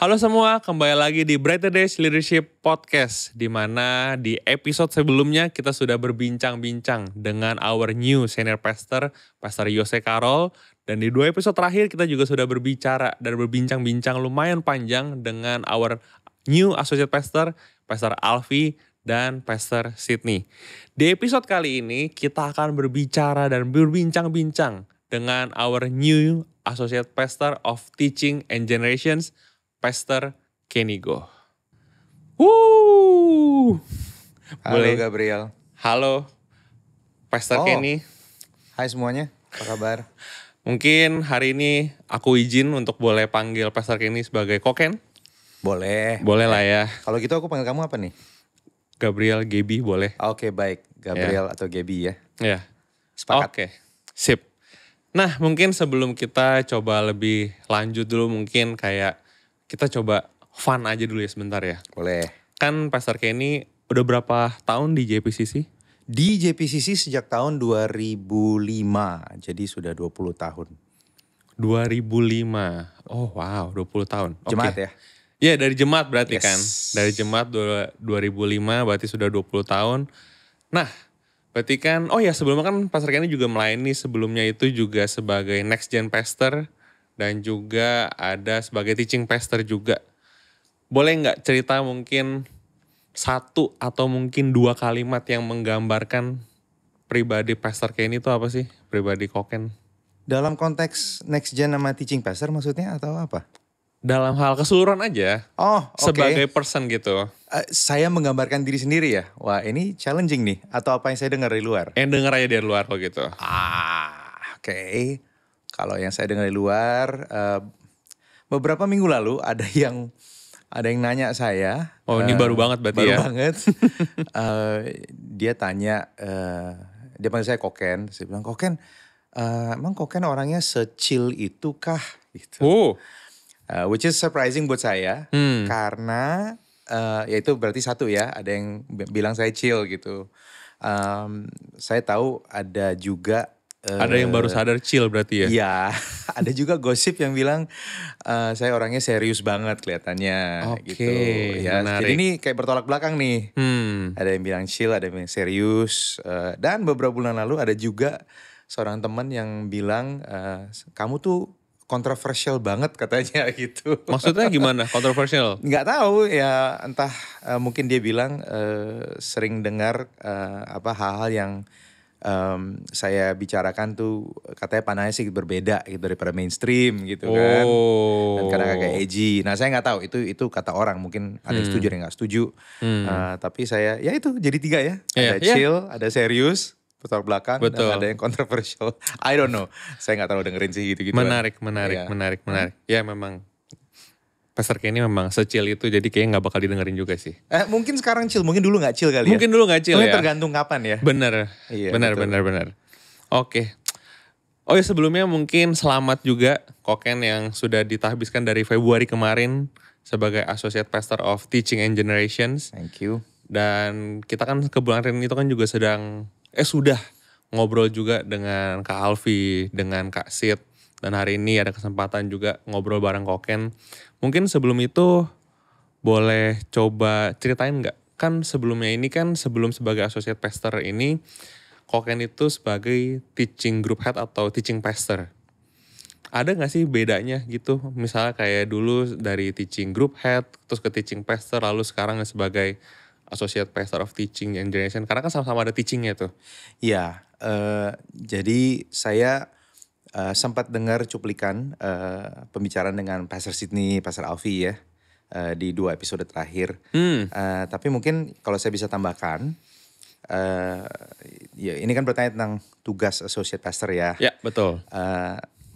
Halo semua, kembali lagi di Brighter Days Leadership Podcast, di mana di episode sebelumnya kita sudah berbincang-bincang dengan our new senior pastor, Pastor Yose Carol, dan di 2 episode terakhir kita juga sudah berbicara dan berbincang-bincang lumayan panjang dengan our new associate pastor, Pastor Alfie dan Pastor Sydney. Di episode kali ini kita akan berbicara dan berbincang-bincang dengan our new associate pastor of teaching and generations, Pastor Kenny Go. Halo Boleh. Gabriel. Halo Pastor Kenny. Hai semuanya, apa kabar? Mungkin hari ini aku izin untuk boleh panggil Pastor Kenny sebagai Koken. Boleh. Boleh lah ya. Kalau gitu aku panggil kamu apa nih? Gabriel, Gebi boleh. Oke, baik, Gabriel atau Gaby ya. Ya. Sepakat. Oke, sip. Nah mungkin sebelum kita coba lebih lanjut dulu, mungkin kayak kita coba fun aja dulu ya sebentar ya. Boleh. Kan Pastor Kenny udah berapa tahun di JPCC? Di JPCC sejak tahun 2005, jadi sudah 20 tahun. 2005. Oh wow, 20 tahun. Oke. Jemaat ya? Iya dari jemaat berarti Yes. kan. Dari jemaat 2005 berarti sudah 20 tahun. Nah berarti kan, oh ya sebelumnya kan Pastor Kenny juga melayani sebelumnya itu juga sebagai next gen pastor. Dan juga ada sebagai teaching pastor juga. Boleh nggak cerita mungkin 1 atau mungkin 2 kalimat yang menggambarkan pribadi Pastor Kenny itu apa sih? Pribadi Koken. Dalam konteks next gen sama teaching pastor maksudnya atau apa? Dalam hal keseluruhan aja. Oh, oke. Sebagai person gitu. Saya menggambarkan diri sendiri ya? Wah, ini challenging nih. Atau apa yang saya dengar dari luar? Yang denger aja dari luar lo gitu. Oke. Kalau yang saya dengar di luar, beberapa minggu lalu ada yang nanya saya. Oh ini baru banget berarti baru ya? banget. Dia tanya, dia panggil saya Koken. Saya bilang, Koken, emang Koken orangnya se-chill itu kah? Gitu. Which is surprising buat saya. Karena ya itu berarti satu ya, ada yang bilang saya chill gitu. Saya tahu ada juga ada yang baru sadar chill berarti ya? Iya, ada juga gosip yang bilang saya orangnya serius banget kelihatannya gitu. Ya, menarik. jadi ini kayak bertolak belakang nih. Ada yang bilang chill, ada yang bilang serius. Dan beberapa bulan lalu ada juga seorang teman yang bilang kamu tuh kontroversial banget katanya gitu. Maksudnya gimana kontroversial? Nggak tahu ya, entah mungkin dia bilang sering dengar hal-hal yang saya bicarakan tuh katanya panahnya sih berbeda gitu daripada mainstream gitu kan. Dan kadang agak edgy. Nah saya nggak tahu itu kata orang, mungkin ada yang setuju ada yang nggak setuju. Tapi saya ya itu jadi 3 ya. Ada chill, ada serius, bertolak belakang, dan ada yang kontroversial. I don't know. Saya nggak terlalu dengerin sih gitu-gitu. Menarik. Ya memang Pastor Kenny memang se-chill itu, jadi kayaknya gak bakal didengerin juga sih. Mungkin sekarang chill, mungkin dulu gak chill kali ya. Mungkin dulu gak chill ya. Tergantung kapan ya. Bener, iya, benar. Oke. Oh ya sebelumnya mungkin selamat juga Koken yang sudah ditahbiskan dari Februari kemarin sebagai Associate Pastor of Teaching and Generations. Thank you. Dan kita kan kemarin itu kan juga sudah ngobrol juga dengan Kak Alfie, dengan Kak Sid. Dan hari ini ada kesempatan juga ngobrol bareng Koken. Mungkin sebelum itu boleh coba ceritain gak? Kan sebelumnya ini kan sebelum sebagai associate pastor ini Koken itu sebagai teaching group head atau teaching pastor. Ada gak sih bedanya gitu? Misalnya kayak dulu dari teaching group head terus ke teaching pastor lalu sekarang sebagai associate pastor of teaching and generation. Karena kan sama-sama ada teachingnya tuh. Iya, jadi saya sempat dengar cuplikan pembicaraan dengan Pastor Sydney, Pastor Alfie ya di 2 episode terakhir. Tapi mungkin kalau saya bisa tambahkan, ya ini kan bertanya tentang tugas associate pastor ya. Ya betul.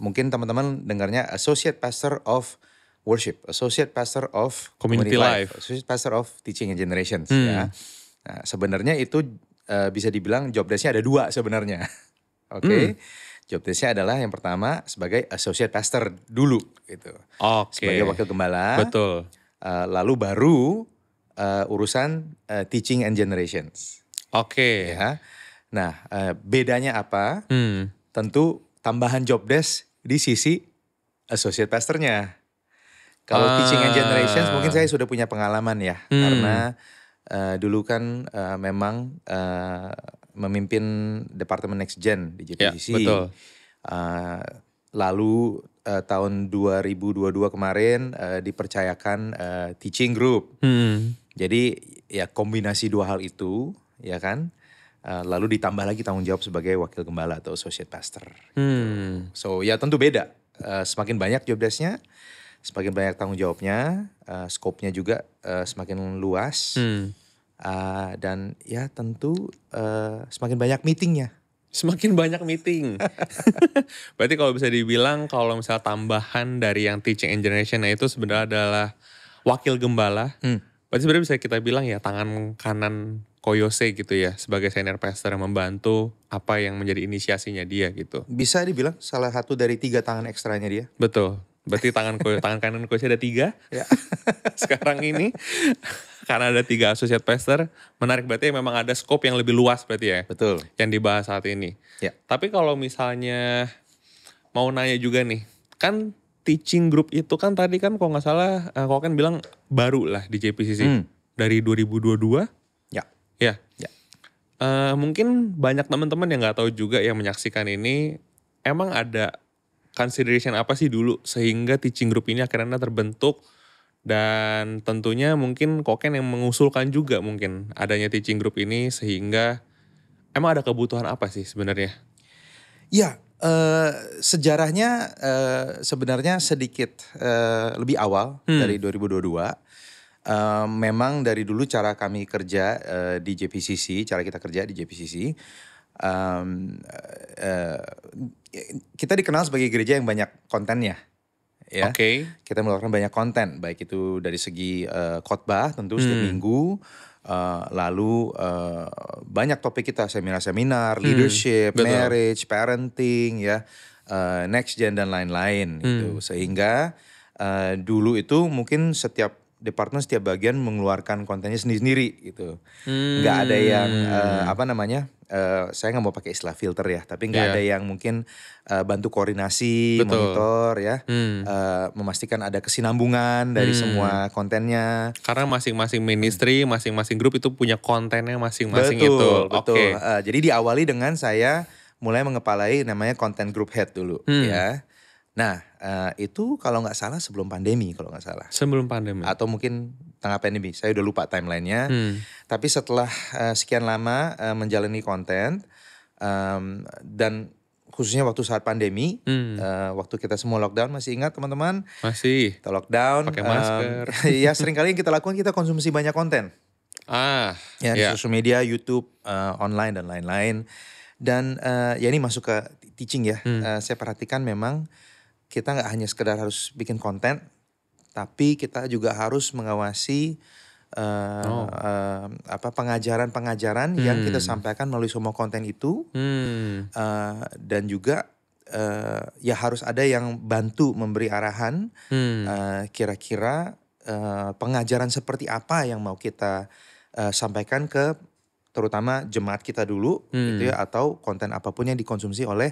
Mungkin teman-teman dengarnya associate pastor of worship, associate pastor of community life, associate pastor of teaching and generations ya. Nah, sebenarnya itu bisa dibilang job desk-nya ada 2 sebenarnya. Oke. Job desk-nya adalah yang pertama sebagai associate pastor dulu gitu. Sebagai wakil gembala. Betul. Lalu baru urusan teaching and generations. Ya. Nah, bedanya apa? Tentu tambahan job desk di sisi associate pastornya. Kalau teaching and generations mungkin saya Ah. sudah punya pengalaman ya. Karena dulu kan memang memimpin Departemen Next Gen di Ya, JPCC. betul. Lalu tahun 2022 kemarin dipercayakan teaching group. Jadi ya kombinasi dua hal itu ya kan. Lalu ditambah lagi tanggung jawab sebagai wakil gembala atau associate pastor. Gitu. So ya tentu beda. Semakin banyak job desk-nya, semakin banyak tanggung jawabnya, scope-nya juga semakin luas. Dan ya tentu semakin banyak meetingnya. Semakin banyak meeting. Berarti kalau bisa dibilang kalau misalnya tambahan dari yang teaching and generation itu sebenarnya adalah wakil gembala. Berarti sebenarnya bisa kita bilang ya tangan kanan Koyose gitu ya sebagai senior pastor yang membantu apa yang menjadi inisiasinya dia gitu. Bisa dibilang salah satu dari 3 tangan ekstranya dia. Betul. Berarti tangan kanan Koyose ada 3. Ya. Sekarang ini karena ada 3 associate pastor, menarik berarti memang ada scope yang lebih luas berarti ya. Betul. Yang dibahas saat ini. Ya. Tapi kalau misalnya mau nanya juga nih, kan teaching group itu kan tadi kan kalau nggak salah, kau kan bilang baru lah di JPCC dari 2022. Ya. Ya. Ya. Mungkin banyak teman-teman yang nggak tahu juga yang menyaksikan ini, emang ada consideration apa sih dulu sehingga teaching group ini akhirnya terbentuk. Dan tentunya mungkin Koken yang mengusulkan juga mungkin adanya teaching group ini sehingga emang ada kebutuhan apa sih sebenarnya? Ya, sejarahnya sebenarnya sedikit lebih awal dari 2022. Memang dari dulu cara kami kerja di JPCC, cara kita kerja di JPCC, kita dikenal sebagai gereja yang banyak kontennya. Ya, kita melakukan banyak konten, baik itu dari segi khotbah tentu setiap minggu, lalu banyak topik kita seminar-seminar, leadership, betul. marriage, parenting, ya, next gen dan lain-lain itu. Sehingga dulu itu mungkin setiap departemen, setiap bagian mengeluarkan kontennya sendiri-sendiri gitu. Nggak ada yang saya nggak mau pakai istilah filter ya, tapi nggak ada yang mungkin bantu koordinasi, monitor ya, memastikan ada kesinambungan dari semua kontennya. Karena masing-masing ministry, masing-masing grup itu punya kontennya masing-masing Betul, itu. Betul. Jadi diawali dengan saya mulai mengepalai namanya content group head dulu ya. Nah itu kalau nggak salah sebelum pandemi kalau nggak salah. Sebelum pandemi. Atau mungkin tengah pandemi, saya udah lupa timelinenya. Tapi setelah sekian lama menjalani konten dan khususnya waktu saat pandemi, waktu kita semua lockdown, masih ingat teman-teman? Masih. Kita lockdown. Pakai masker. Ya seringkali yang kita lakukan kita konsumsi banyak konten. Ya di sosial media, YouTube, online dan lain-lain. Dan ya ini masuk ke teaching ya. Saya perhatikan memang kita nggak hanya sekedar harus bikin konten, tapi kita juga harus mengawasi pengajaran-pengajaran yang kita sampaikan melalui semua konten itu, dan juga ya harus ada yang bantu memberi arahan kira-kira pengajaran seperti apa yang mau kita sampaikan ke terutama jemaat kita dulu gitu ya, atau konten apapun yang dikonsumsi oleh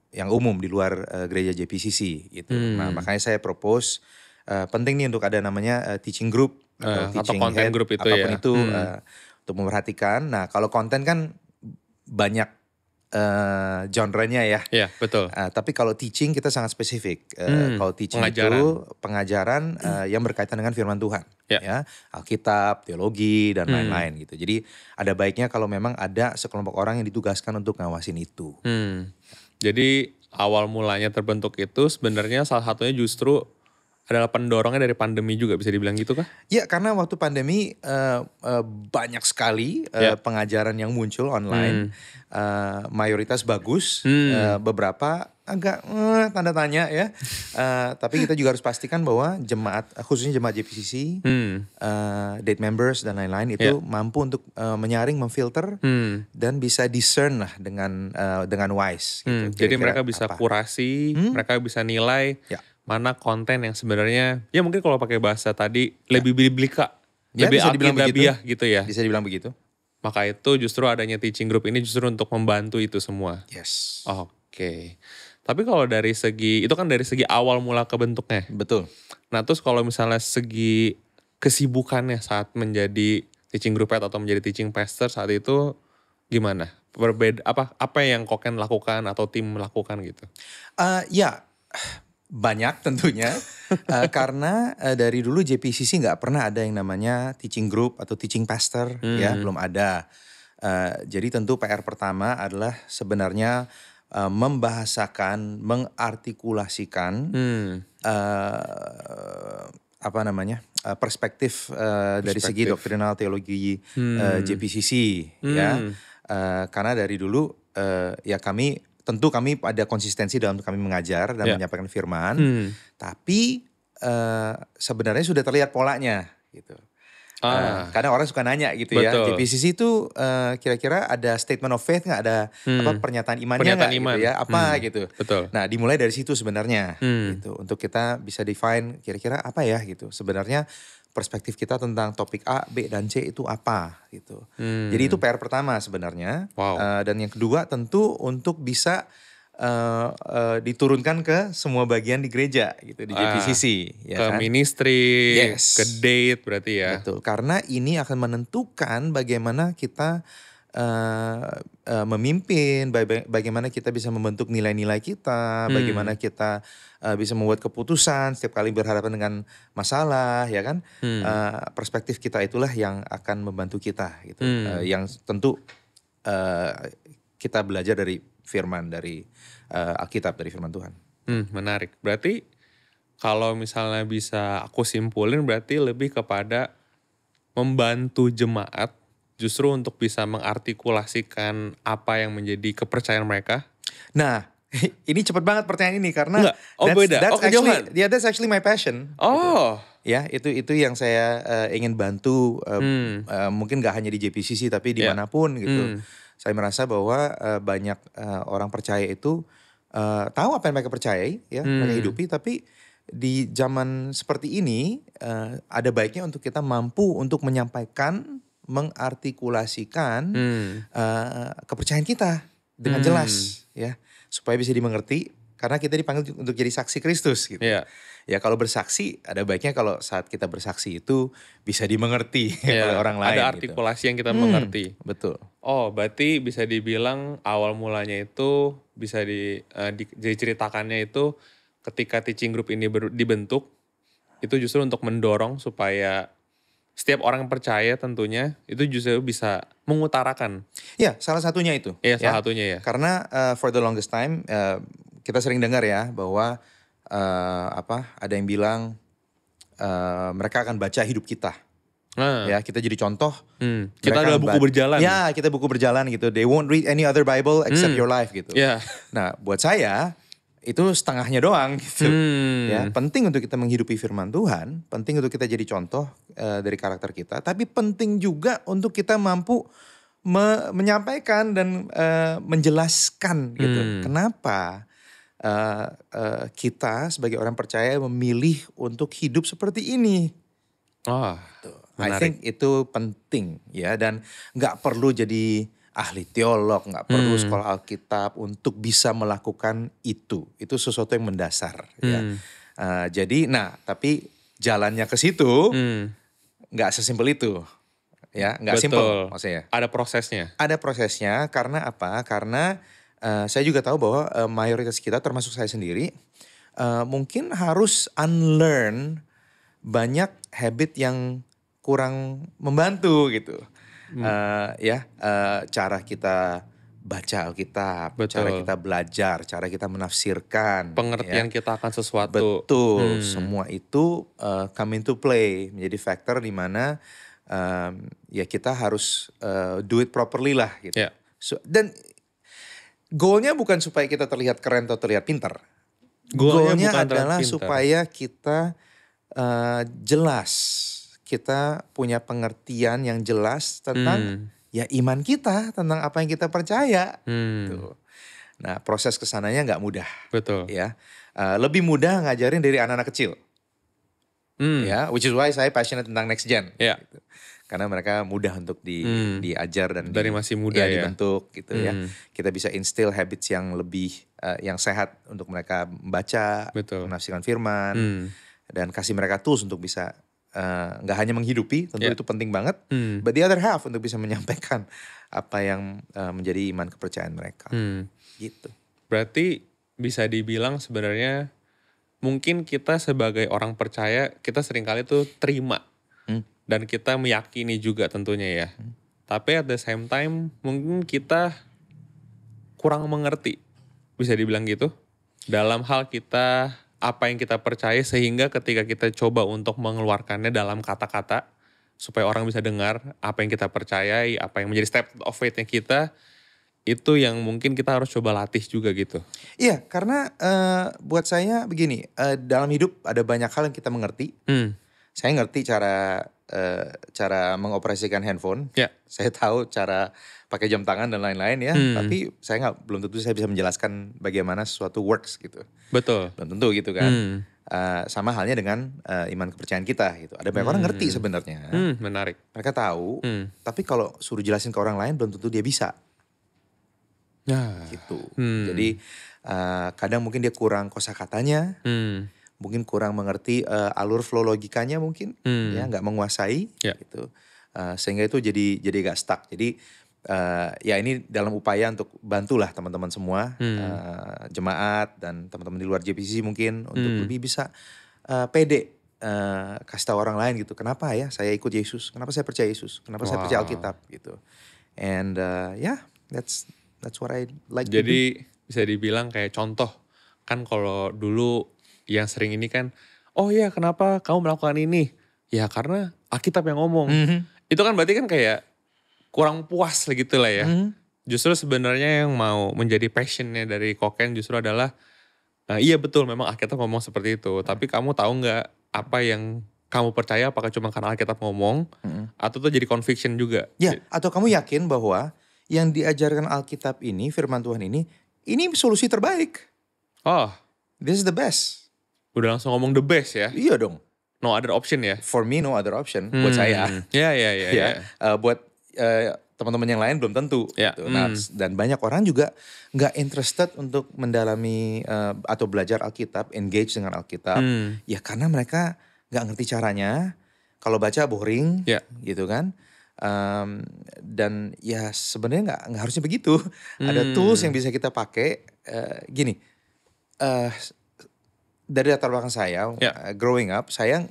yang umum di luar gereja JPCC gitu. Nah makanya saya propose penting nih untuk ada namanya teaching group atau teaching content head, group itu apapun ya. itu untuk memperhatikan. Nah kalau konten kan banyak genre-nya ya. Iya betul. Tapi kalau teaching kita sangat spesifik. Kalau teaching pengajaran. itu pengajaran yang berkaitan dengan firman Tuhan, ya, Alkitab, teologi dan lain-lain gitu. Jadi ada baiknya kalau memang ada sekelompok orang yang ditugaskan untuk ngawasin itu. Jadi awal mulanya terbentuk itu sebenarnya salah satunya justru adalah pendorongnya dari pandemi juga, bisa dibilang gitu kah? Ya karena waktu pandemi banyak sekali pengajaran yang muncul online, mayoritas bagus, beberapa agak tanda tanya ya. Tapi kita juga harus pastikan bahwa jemaat, khususnya jemaat JPCC, date members dan lain-lain itu mampu untuk menyaring, memfilter dan bisa discern lah dengan wise. Gitu. Jadi mereka bisa kurasi, mereka bisa nilai. Mana konten yang sebenarnya ya mungkin kalau pakai bahasa tadi lebih biblika, lebih alkitabiah gitu ya. Bisa dibilang begitu. Maka itu justru adanya teaching group ini justru untuk membantu itu semua. Yes. Oke. Tapi kalau dari segi, itu kan dari segi awal mula kebentuknya. Betul. Nah terus kalau misalnya segi kesibukannya saat menjadi teaching group head atau menjadi teaching pastor saat itu gimana? Berbeda apa yang Koken lakukan atau tim lakukan gitu? Ya banyak tentunya karena dari dulu JPCC nggak pernah ada yang namanya teaching group atau teaching pastor ya, belum ada. Jadi tentu PR pertama adalah sebenarnya membahasakan, mengartikulasikan apa namanya perspektif dari segi doktrinal teologi JPCC ya. Karena dari dulu ya tentu kami ada konsistensi dalam kami mengajar dan menyampaikan firman, tapi sebenarnya sudah terlihat polanya gitu. Kadang orang suka nanya gitu ya, JPCC itu kira-kira ada statement of faith nggak, ada pernyataan imannya nggak gitu ya, apa gitu. Betul. Nah dimulai dari situ sebenarnya gitu, untuk kita bisa define kira-kira apa ya gitu. Sebenarnya perspektif kita tentang topik A, B, dan C itu apa gitu. Jadi itu PR pertama sebenarnya. Dan yang kedua tentu untuk bisa diturunkan ke semua bagian di gereja gitu, di JPCC. Ya ke ministry, ke date berarti ya. Betul, karena ini akan menentukan bagaimana kita memimpin, bagaimana kita bisa membentuk nilai-nilai kita, bagaimana kita bisa membuat keputusan setiap kali berhadapan dengan masalah, ya kan? Perspektif kita itulah yang akan membantu kita, gitu. Yang tentu kita belajar dari firman, dari Alkitab, dari firman Tuhan. Menarik. Berarti kalau misalnya bisa aku simpulin, berarti lebih kepada membantu jemaat justru untuk bisa mengartikulasikan apa yang menjadi kepercayaan mereka. Nah, ini cepet banget pertanyaan ini karena beda. That's actually my passion. Oh, gitu. Ya itu yang saya ingin bantu. Mungkin gak hanya di JPCC tapi dimanapun gitu. Saya merasa bahwa banyak orang percaya itu tahu apa yang mereka percayai, ya mereka hidupi, tapi di zaman seperti ini ada baiknya untuk kita mampu untuk menyampaikan, mengartikulasikan kepercayaan kita dengan jelas, ya, supaya bisa dimengerti, karena kita dipanggil untuk jadi saksi Kristus gitu. Ya kalau bersaksi, ada baiknya kalau saat kita bersaksi itu bisa dimengerti oleh orang lain. Ada artikulasi yang kita mengerti. Betul. Oh, berarti bisa dibilang awal mulanya itu bisa diceritakannya itu ketika teaching group ini dibentuk, itu justru untuk mendorong supaya setiap orang yang percaya tentunya itu justru bisa mengutarakan. Ya, salah satunya itu. Iya, salah satunya ya. Karena for the longest time kita sering dengar ya bahwa ada yang bilang mereka akan baca hidup kita. Ya, kita jadi contoh. Kita adalah buku berjalan. Ya, kita buku berjalan gitu. They won't read any other Bible except your life gitu. Nah, buat saya itu setengahnya doang gitu. Ya, penting untuk kita menghidupi firman Tuhan, penting untuk kita jadi contoh dari karakter kita, tapi penting juga untuk kita mampu menyampaikan dan menjelaskan gitu. Kenapa kita sebagai orang percaya memilih untuk hidup seperti ini. I think itu penting ya, dan nggak perlu jadi ahli teolog, nggak perlu sekolah Alkitab untuk bisa melakukan itu. Itu sesuatu yang mendasar ya. Jadi, tapi jalannya ke situ nggak sesimpel itu. Ya, nggak simpel maksudnya. Ada prosesnya. Ada prosesnya, karena apa? Karena saya juga tahu bahwa mayoritas kita, termasuk saya sendiri, mungkin harus unlearn banyak habit yang kurang membantu gitu. Cara kita baca Alkitab, cara kita belajar, cara kita menafsirkan, pengertian kita akan sesuatu. Betul, semua itu come into play, menjadi factor di mana kita harus do it properly lah gitu. Dan goalnya bukan supaya kita terlihat keren atau terlihat pintar. Goalnya adalah supaya kita jelas. Kita punya pengertian yang jelas tentang iman kita, tentang apa yang kita percaya. Tuh. Nah, proses kesananya nggak mudah. Betul. Ya, lebih mudah ngajarin dari anak-anak kecil. Ya, which is why saya passionate tentang next gen. Gitu. Karena mereka mudah untuk diajar dan dari masih muda dibentuk gitu ya. Kita bisa instill habits yang lebih yang sehat untuk mereka membaca, Betul. menafsirkan firman, dan kasih mereka tools untuk bisa nggak hanya menghidupi, tentu itu penting banget, but the other half untuk bisa menyampaikan apa yang menjadi iman kepercayaan mereka. Gitu. Berarti bisa dibilang sebenarnya mungkin kita sebagai orang percaya, kita seringkali tuh terima. Dan kita meyakini juga tentunya ya. Tapi at the same time mungkin kita kurang mengerti. Bisa dibilang gitu. Dalam hal kita, apa yang kita percaya sehingga ketika kita coba untuk mengeluarkannya dalam kata-kata. Supaya orang bisa dengar apa yang kita percayai, apa yang menjadi step of faith-nya kita. Itu yang mungkin kita harus coba latih juga gitu. Iya, karena buat saya begini, dalam hidup ada banyak hal yang kita mengerti. Saya ngerti cara mengoperasikan handphone. Saya tahu cara pakai jam tangan dan lain-lain ya. Tapi saya belum tentu saya bisa menjelaskan bagaimana sesuatu works gitu. Betul. Belum tentu gitu kan. Sama halnya dengan iman kepercayaan kita gitu. Ada banyak orang ngerti sebenarnya. Menarik. Mereka tahu. Tapi kalau suruh jelasin ke orang lain belum tentu dia bisa. Gitu. Jadi kadang mungkin dia kurang kosakatanya, mungkin kurang mengerti alur flow logikanya mungkin, ya nggak menguasai, gitu. Sehingga itu jadi agak stuck. Jadi ya ini dalam upaya untuk bantulah teman-teman semua, jemaat dan teman-teman di luar JPCC mungkin untuk lebih bisa pede. Kasih tahu orang lain gitu, kenapa ya saya ikut Yesus, kenapa saya percaya Yesus, kenapa saya percaya Alkitab gitu. And that's what I like to do. Jadi bisa dibilang kayak contoh, kan kalau dulu yang sering ini kan, oh ya kenapa kamu melakukan ini? Ya karena Alkitab yang ngomong. Itu kan berarti kan kayak kurang puas gitu lah ya. Justru sebenarnya yang mau menjadi passionnya dari Koken justru adalah, iya betul memang Alkitab ngomong seperti itu. Tapi kamu tahu gak apa yang kamu percaya, apakah cuma karena Alkitab ngomong, atau tuh jadi conviction juga. Ya, atau kamu yakin bahwa yang diajarkan Alkitab ini, firman Tuhan ini solusi terbaik. Oh. This is the best. Udah langsung ngomong the best ya? Iya dong. No other option ya? For me no other option, buat saya. Ya. Buat teman-teman yang lain belum tentu. Gitu. Nah, dan banyak orang juga gak interested untuk mendalami atau belajar Alkitab, engage dengan Alkitab. Ya karena mereka gak ngerti caranya. Kalau baca boring, gitu kan. Dan ya sebenarnya nggak harusnya begitu. Ada tools yang bisa kita pakai. Gini, dari latar belakang saya, growing up, saya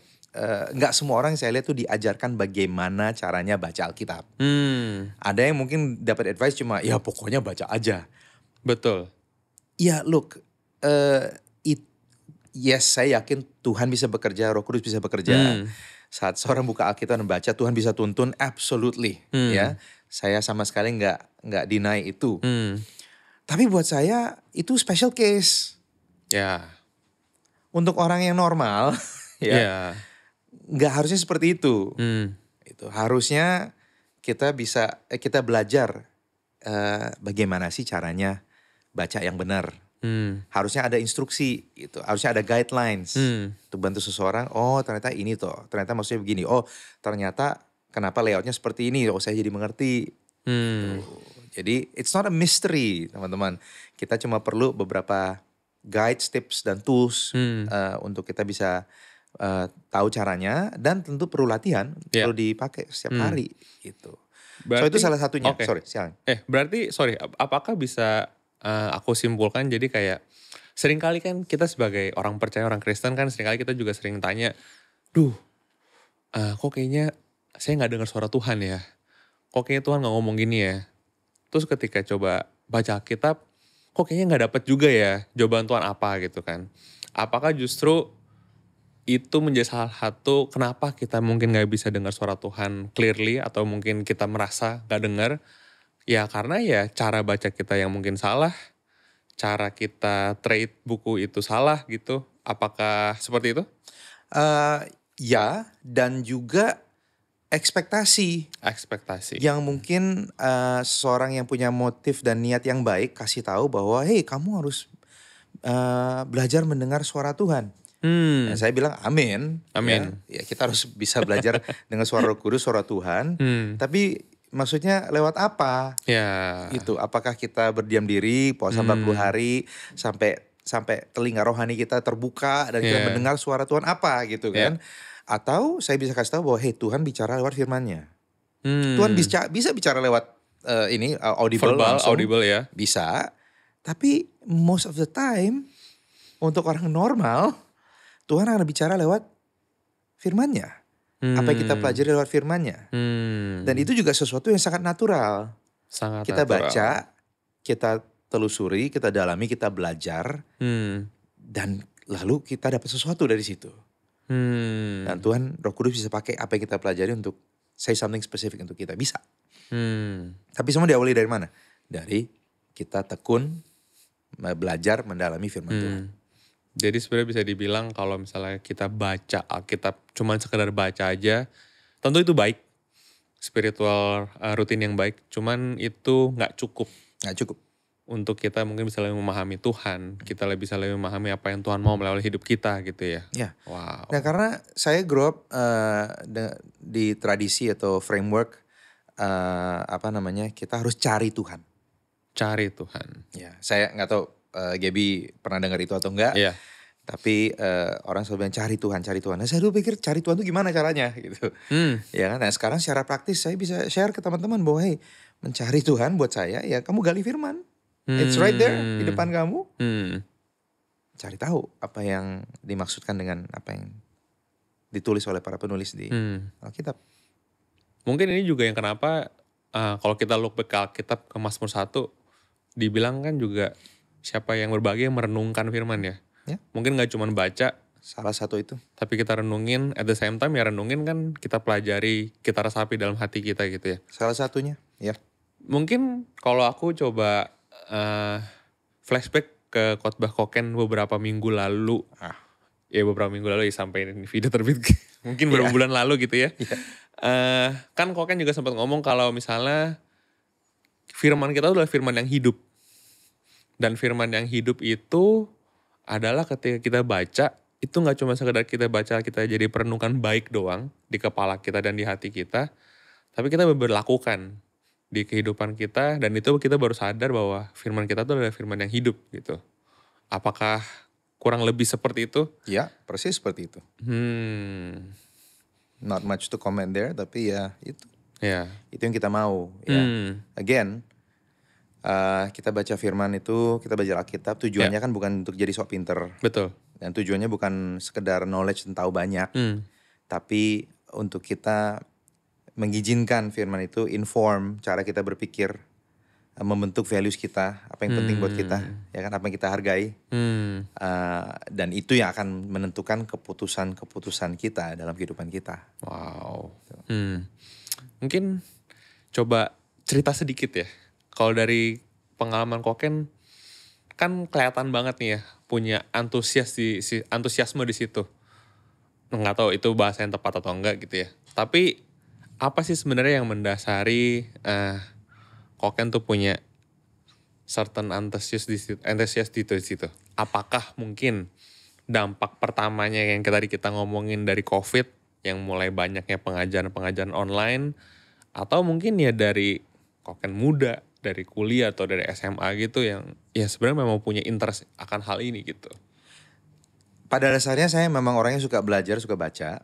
nggak semua orang yang saya lihat tuh diajarkan bagaimana caranya baca Alkitab. Ada yang mungkin dapat advice cuma ya pokoknya baca aja. Betul. Ya look, yes saya yakin Tuhan bisa bekerja, Roh Kudus bisa bekerja. Saat seorang buka Alkitab dan baca, Tuhan bisa tuntun, absolutely, ya. Saya sama sekali nggak deny itu. Tapi buat saya itu special case. Ya. Untuk orang yang normal, nggak harusnya seperti itu. Itu harusnya kita belajar bagaimana sih caranya baca yang benar. Harusnya ada instruksi gitu, harusnya ada guidelines untuk bantu seseorang. Oh ternyata ini toh, ternyata maksudnya begini. Oh ternyata kenapa layoutnya seperti ini. Oh saya jadi mengerti. Gitu. Jadi it's not a mystery teman-teman. Kita cuma perlu beberapa guides, tips dan tools untuk kita bisa tahu caranya, dan tentu perlu latihan, perlu dipakai setiap hari gitu. Berarti, so itu salah satunya. Berarti apakah bisa aku simpulkan jadi kayak seringkali kan kita sebagai orang percaya, orang Kristen kan seringkali kita juga sering tanya, kok kayaknya saya nggak dengar suara Tuhan ya, kok kayaknya Tuhan nggak ngomong gini ya. Terus ketika coba baca Alkitab, kok kayaknya nggak dapet juga ya jawaban Tuhan apa gitu kan. Apakah justru itu menjadi salah satu kenapa kita mungkin nggak bisa dengar suara Tuhan clearly, atau mungkin kita merasa nggak dengar? Ya karena ya cara baca kita yang mungkin salah, cara kita trade buku itu salah gitu. Apakah seperti itu? Ya, dan juga ekspektasi. Yang mungkin seseorang yang punya motif dan niat yang baik kasih tahu bahwa hey kamu harus belajar mendengar suara Tuhan. Dan saya bilang amin. Ya, kita harus bisa belajar dengan suara Roh Kudus, suara Tuhan. Tapi maksudnya lewat apa? Ya. Itu apakah kita berdiam diri puasa 40 hari sampai telinga rohani kita terbuka dan kita Ya. mendengar suara Tuhan apa gitu kan? Atau saya bisa kasih tahu bahwa Tuhan bicara lewat firman-Nya. Tuhan bisa bicara lewat audible Verbal, langsung. audible ya. Bisa. Tapi most of the time untuk orang normal Tuhan akan bicara lewat firman-Nya. Apa yang kita pelajari lewat firman-Nya. Dan itu juga sesuatu yang sangat natural. Sangat Kita natural. baca, kita telusuri, kita dalami, kita belajar. Dan lalu kita dapat sesuatu dari situ. Dan Tuhan Roh Kudus bisa pakai apa yang kita pelajari untuk say something specific untuk kita. Bisa. Tapi semua diawali dari mana? Dari kita tekun, belajar, mendalami firman Tuhan. Jadi sebenarnya bisa dibilang kalau misalnya kita baca Alkitab cuman sekedar baca aja, tentu itu baik. Spiritual rutin yang baik. Cuman itu gak cukup. Gak cukup. Untuk kita mungkin bisa lebih memahami Tuhan. Kita bisa lebih memahami apa yang Tuhan mau melalui hidup kita gitu ya. Ya. Wow. Nah karena saya grow up di tradisi atau framework kita harus cari Tuhan. Cari Tuhan. Ya, saya nggak tahu Gaby pernah dengar itu atau enggak. Iya. Tapi orang selalu bilang cari Tuhan, cari Tuhan. Nah saya dulu pikir cari Tuhan itu gimana caranya gitu. Ya kan. Nah sekarang secara praktis saya bisa share ke teman-teman bahwa hey, mencari Tuhan buat saya ya kamu gali firman. It's right there di depan kamu. Cari tahu apa yang dimaksudkan dengan apa yang ditulis oleh para penulis di Alkitab. Mungkin ini juga yang kenapa kalau kita look back ke Alkitab ke Mazmur 1 dibilang kan juga siapa yang berbagi yang merenungkan firman ya. Mungkin gak cuma baca. Salah satu itu. Tapi kita renungin at the same time ya renungin kan kita pelajari, kita resapi dalam hati kita gitu ya. Salah satunya ya. Mungkin kalau aku coba flashback ke khotbah Koken beberapa minggu lalu. Ya beberapa minggu lalu ya sampai ini video terbit. Mungkin beberapa bulan lalu gitu ya. Kan Koken juga sempat ngomong kalau misalnya firman kita adalah firman yang hidup. Dan firman yang hidup itu adalah ketika kita baca, itu gak cuma sekedar kita baca, kita jadi perenungan baik doang di kepala kita dan di hati kita. Tapi kita berlakukan di kehidupan kita dan itu kita baru sadar bahwa firman kita itu adalah firman yang hidup gitu. Apakah kurang lebih seperti itu? Ya, persis seperti itu. Not much to comment there, tapi ya itu. Itu yang kita mau. Ya. Again, kita baca firman itu, kita baca Alkitab, tujuannya kan bukan untuk jadi sok pinter. Betul. Dan tujuannya bukan sekedar knowledge dan tahu banyak, tapi untuk kita mengizinkan firman itu inform cara kita berpikir, membentuk values kita, apa yang penting buat kita, ya kan, apa yang kita hargai, dan itu yang akan menentukan keputusan kita dalam kehidupan kita. Wow. Mungkin coba cerita sedikit ya. Kalau dari pengalaman Koken kan kelihatan banget nih ya punya antusiasme di situ. Nggak tahu itu bahasa yang tepat atau enggak gitu ya. Tapi apa sih sebenarnya yang mendasari Koken tuh punya certain antusias di situ? Apakah mungkin dampak pertamanya yang tadi kita ngomongin dari COVID yang mulai banyaknya pengajaran online, atau mungkin ya dari Koken muda, dari kuliah atau dari SMA gitu yang ya sebenarnya memang punya interest akan hal ini gitu. Pada dasarnya saya memang orangnya suka belajar, suka baca.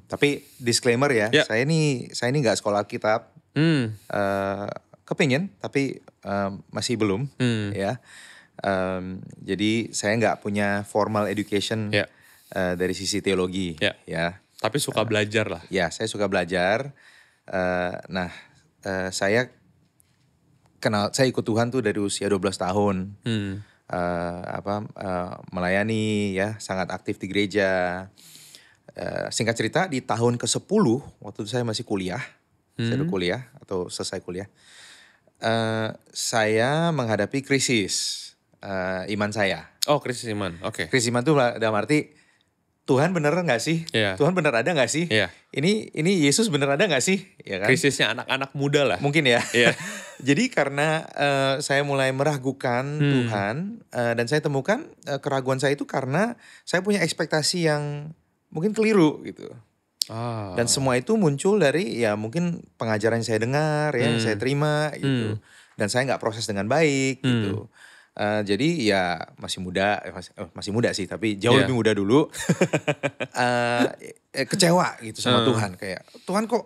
Tapi disclaimer ya, saya ini nggak sekolah Alkitab, kepingin tapi masih belum, ya. Jadi saya nggak punya formal education dari sisi teologi, ya. Tapi suka belajar lah. Ya, saya suka belajar. Saya ikut Tuhan tuh dari usia 12 tahun. Melayani ya, sangat aktif di gereja. Singkat cerita di tahun ke-10 waktu itu saya masih kuliah. Saya udah kuliah atau selesai kuliah. Saya menghadapi krisis iman saya. Oh, krisis iman. Oke. Krisis iman tuh dalam arti Tuhan bener gak sih? Tuhan bener ada gak sih? Ini Yesus bener ada gak sih? Ya kan? Krisisnya anak-anak muda lah. Mungkin ya. Jadi karena saya mulai meragukan Tuhan, dan saya temukan keraguan saya itu karena saya punya ekspektasi yang mungkin keliru gitu. Dan semua itu muncul dari ya mungkin pengajaran yang saya dengar ya, yang saya terima gitu. Dan saya nggak proses dengan baik gitu. Jadi ya masih muda, masih muda sih tapi jauh lebih muda dulu. Kecewa gitu sama Tuhan, kayak Tuhan kok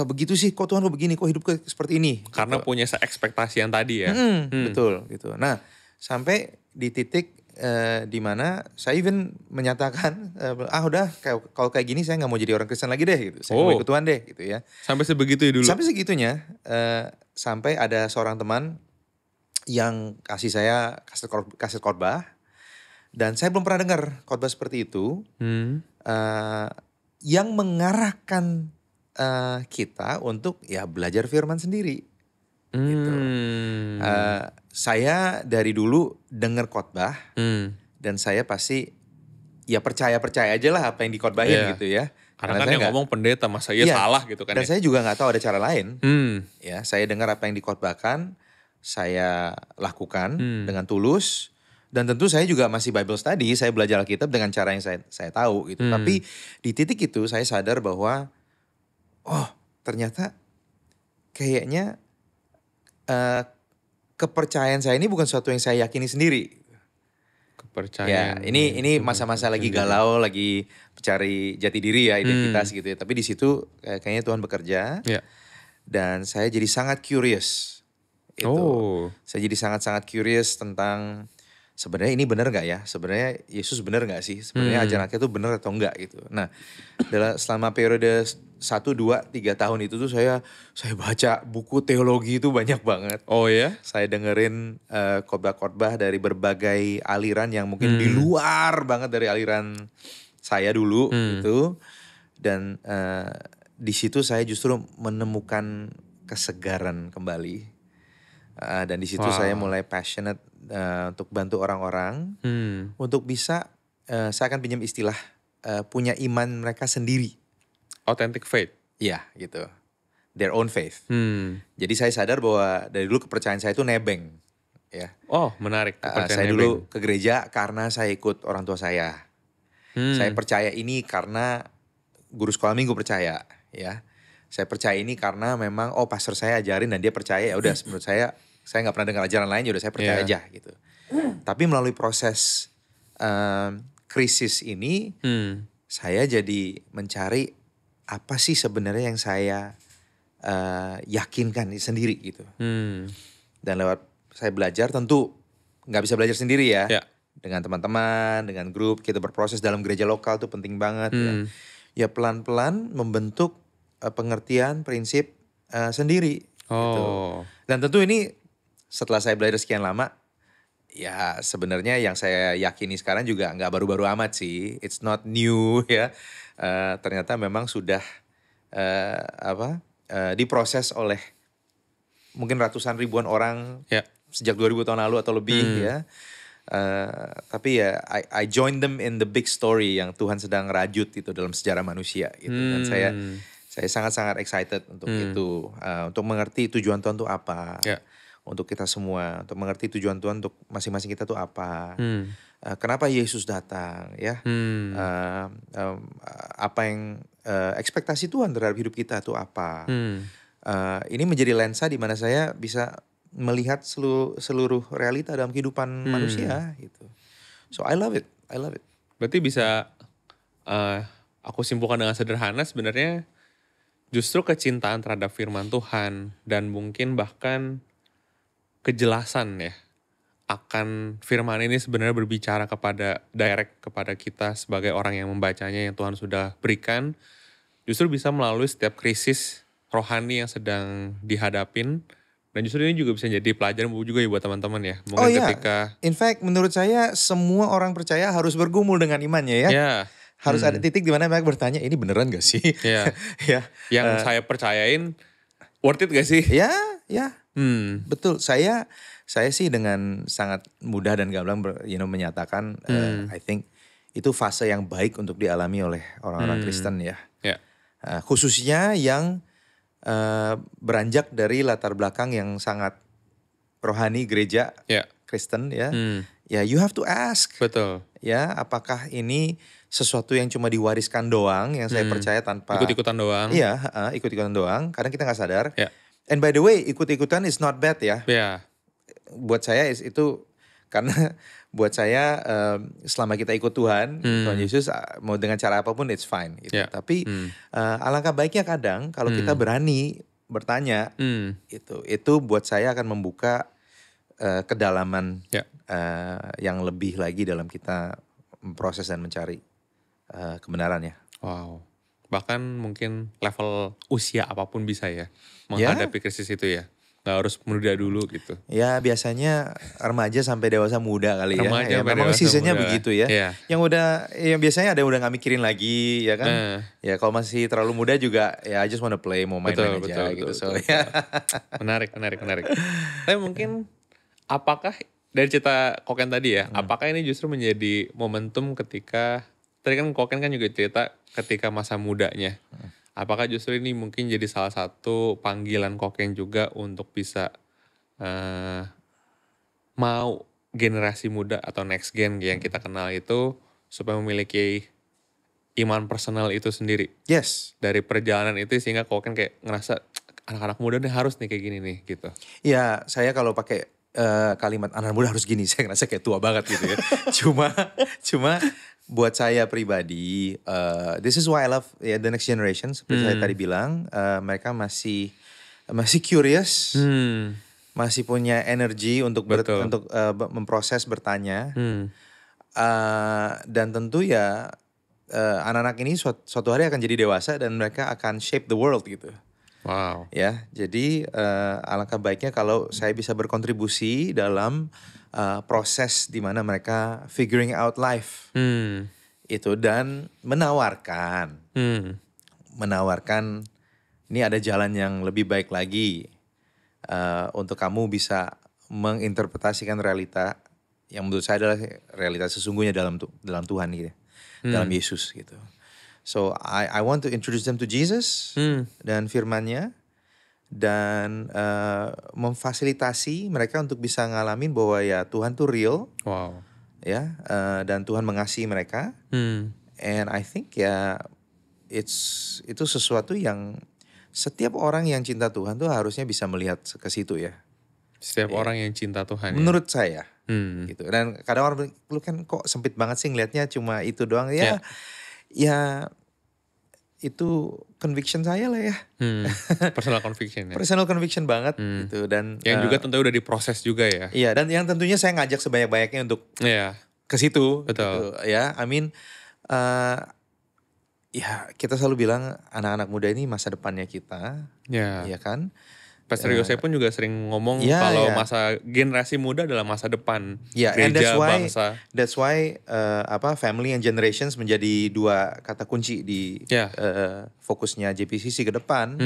begitu sih, kok Tuhan kok begini, kok hidup seperti ini. Karena gitu. punya ekspektasi yang tadi ya. Betul gitu. Nah sampai di titik di mana saya even menyatakan udah kalau kayak gini saya nggak mau jadi orang Kristen lagi deh gitu. Saya nggak mau ikut Tuhan deh gitu ya. Sampai sebegitu dulu. Sampai segitunya, sampai ada seorang teman yang kasih saya kaset khotbah dan saya belum pernah dengar khotbah seperti itu yang mengarahkan kita untuk ya belajar firman sendiri. Gitu. Saya dari dulu dengar khotbah dan saya pasti ya percaya aja lah apa yang dikhotbahin gitu ya. Karena kan yang ngomong pendeta, masa salah gitu kan. Dan saya juga nggak tahu ada cara lain. Ya, saya dengar apa yang dikhotbahkan, saya lakukan dengan tulus. Dan tentu saya juga masih Bible study, saya belajar Alkitab dengan cara yang saya tahu gitu. Tapi di titik itu saya sadar bahwa ternyata kayaknya kepercayaan saya ini bukan sesuatu yang saya yakini sendiri. Kepercayaan. Ya, ini masa-masa lagi galau, lagi mencari jati diri ya, identitas gitu ya. Tapi di situ kayaknya Tuhan bekerja. Dan saya jadi sangat curious. Saya jadi sangat-sangat curious tentang sebenarnya ini benar nggak ya? Sebenarnya Yesus benar nggak sih? Sebenarnya ajaran itu benar atau enggak gitu. Nah, selama periode 1, 2, 3 tahun itu tuh saya baca buku teologi itu banyak banget. Oh ya? Saya dengerin khotbah-khotbah dari berbagai aliran yang mungkin di luar banget dari aliran saya dulu gitu. Dan di situ saya justru menemukan kesegaran kembali. Dan di situ saya mulai passionate untuk bantu orang-orang untuk bisa, saya akan pinjam istilah, punya iman mereka sendiri. Authentic faith. Iya gitu, their own faith. Jadi saya sadar bahwa dari dulu kepercayaan saya itu nebeng. Ya. Oh menarik. Saya dulu ke gereja karena saya ikut orang tua saya. Saya percaya ini karena guru sekolah minggu percaya. Ya, saya percaya ini karena memang pastor saya ajarin dan dia percaya, ya udah menurut saya nggak pernah dengar ajaran lain, ya udah saya percaya aja gitu. Tapi melalui proses krisis ini saya jadi mencari apa sih sebenarnya yang saya yakinkan sendiri gitu. Dan lewat saya belajar, tentu nggak bisa belajar sendiri ya. Dengan teman-teman, dengan grup, kita berproses dalam gereja lokal tuh penting banget ya. Ya pelan-pelan membentuk pengertian prinsip sendiri gitu. Dan tentu ini setelah saya belajar sekian lama, ya sebenarnya yang saya yakini sekarang juga nggak baru-baru amat sih. It's not new ya. Ternyata memang sudah diproses oleh mungkin ratusan ribuan orang sejak 2000 tahun lalu atau lebih ya. Tapi ya I join them in the big story yang Tuhan sedang rajut itu dalam sejarah manusia gitu. Dan saya sangat-sangat excited untuk itu, untuk mengerti tujuan Tuhan itu apa. Untuk kita semua, untuk mengerti tujuan Tuhan untuk masing-masing kita tuh apa. Kenapa Yesus datang ya. Apa yang ekspektasi Tuhan terhadap hidup kita tuh apa. Ini menjadi lensa di mana saya bisa melihat seluruh realita dalam kehidupan manusia gitu. So I love it. Berarti bisa aku simpulkan dengan sederhana, sebenarnya justru kecintaan terhadap firman Tuhan dan mungkin bahkan kejelasan ya akan firman ini sebenarnya berbicara direct kepada kita sebagai orang yang membacanya, yang Tuhan sudah berikan, justru bisa melalui setiap krisis rohani yang sedang dihadapin. Dan justru ini juga bisa jadi pelajaran juga ya buat teman-teman ya. Mungkin ketika in fact menurut saya semua orang percaya harus bergumul dengan imannya ya. Harus ada titik di mana mereka bertanya, ini beneran gak sih? Yang saya percayain worth it gak sih? Ya. Betul. Saya sih dengan sangat mudah dan gamblang menyatakan I think itu fase yang baik untuk dialami oleh orang-orang Kristen ya. Khususnya yang beranjak dari latar belakang yang sangat rohani gereja Kristen ya, ya you have to ask. Betul. Ya, apakah ini sesuatu yang cuma diwariskan doang, yang saya percaya tanpa Ikut-ikutan doang. Iya, ikut-ikutan doang. Kadang kita nggak sadar. Ya. And by the way, ikut-ikutan is not bad ya. Ya. Buat saya itu karena buat saya selama kita ikut Tuhan, Tuhan Yesus mau dengan cara apapun it's fine. Gitu. Ya. Tapi alangkah baiknya kadang kalau kita berani bertanya, itu buat saya akan membuka kedalaman Ya. yang lebih lagi dalam kita memproses dan mencari kebenaran ya. Wow. Bahkan mungkin level usia apapun bisa ya menghadapi krisis itu ya. Gak harus muda dulu gitu. Ya biasanya remaja sampai dewasa muda kali ya. Remaja Ya sampai memang dewasa seasonnya muda. begitu ya. Iya. Yang biasanya ada yang udah gak mikirin lagi ya kan. Ya kalau masih terlalu muda juga ya I just wanna play, mau main-main aja gitu. Betul. Menarik. Tapi mungkin apakah dari cerita Koken tadi ya, apakah ini justru menjadi momentum ketika, tadi kan Koken kan juga cerita ketika masa mudanya. Apakah justru ini mungkin jadi salah satu panggilan Koken juga untuk bisa mau generasi muda atau next gen yang kita kenal itu supaya memiliki iman personal itu sendiri. Yes. Dari perjalanan itu sehingga Koken kayak ngerasa anak-anak muda nih harus nih kayak gini nih gitu. Ya saya kalau pakai kalimat anak muda harus gini, saya ngerasa kayak tua banget gitu ya. Cuma buat saya pribadi, this is why I love the next generation. Seperti saya tadi bilang, mereka masih curious, masih punya energi untuk memproses, bertanya, dan tentu ya anak-anak ini suatu hari akan jadi dewasa dan mereka akan shape the world gitu. Wow. Ya, jadi alangkah baiknya kalau saya bisa berkontribusi dalam proses di mana mereka figuring out life itu dan menawarkan ini ada jalan yang lebih baik lagi untuk kamu bisa menginterpretasikan realita yang menurut saya adalah realitas sesungguhnya dalam Tuhan gitu, dalam Yesus gitu. So I want to introduce them to Jesus dan firman-Nya dan memfasilitasi mereka untuk bisa ngalamin bahwa ya Tuhan tuh real. Wow. Ya, dan Tuhan mengasihi mereka. And I think ya itu sesuatu yang setiap orang yang cinta Tuhan tuh harusnya bisa melihat ke situ ya. Setiap orang yang cinta Tuhan. Menurut saya gitu. Dan kadang orang bilang, lu kan kok sempit banget sih ngelihatnya cuma itu doang ya. Ya itu conviction saya lah ya. Personal conviction ya. Personal conviction banget gitu. Dan yang juga tentu udah diproses juga ya. Iya, dan yang tentunya saya ngajak sebanyak-banyaknya untuk ke situ. Betul. Gitu, ya, I mean ya kita selalu bilang anak-anak muda ini masa depannya kita. Ya kan? Pastor Yose pun juga sering ngomong kalau masa generasi muda adalah masa depan gereja, bangsa. That's why family and generations menjadi dua kata kunci di fokusnya JPCC ke depan.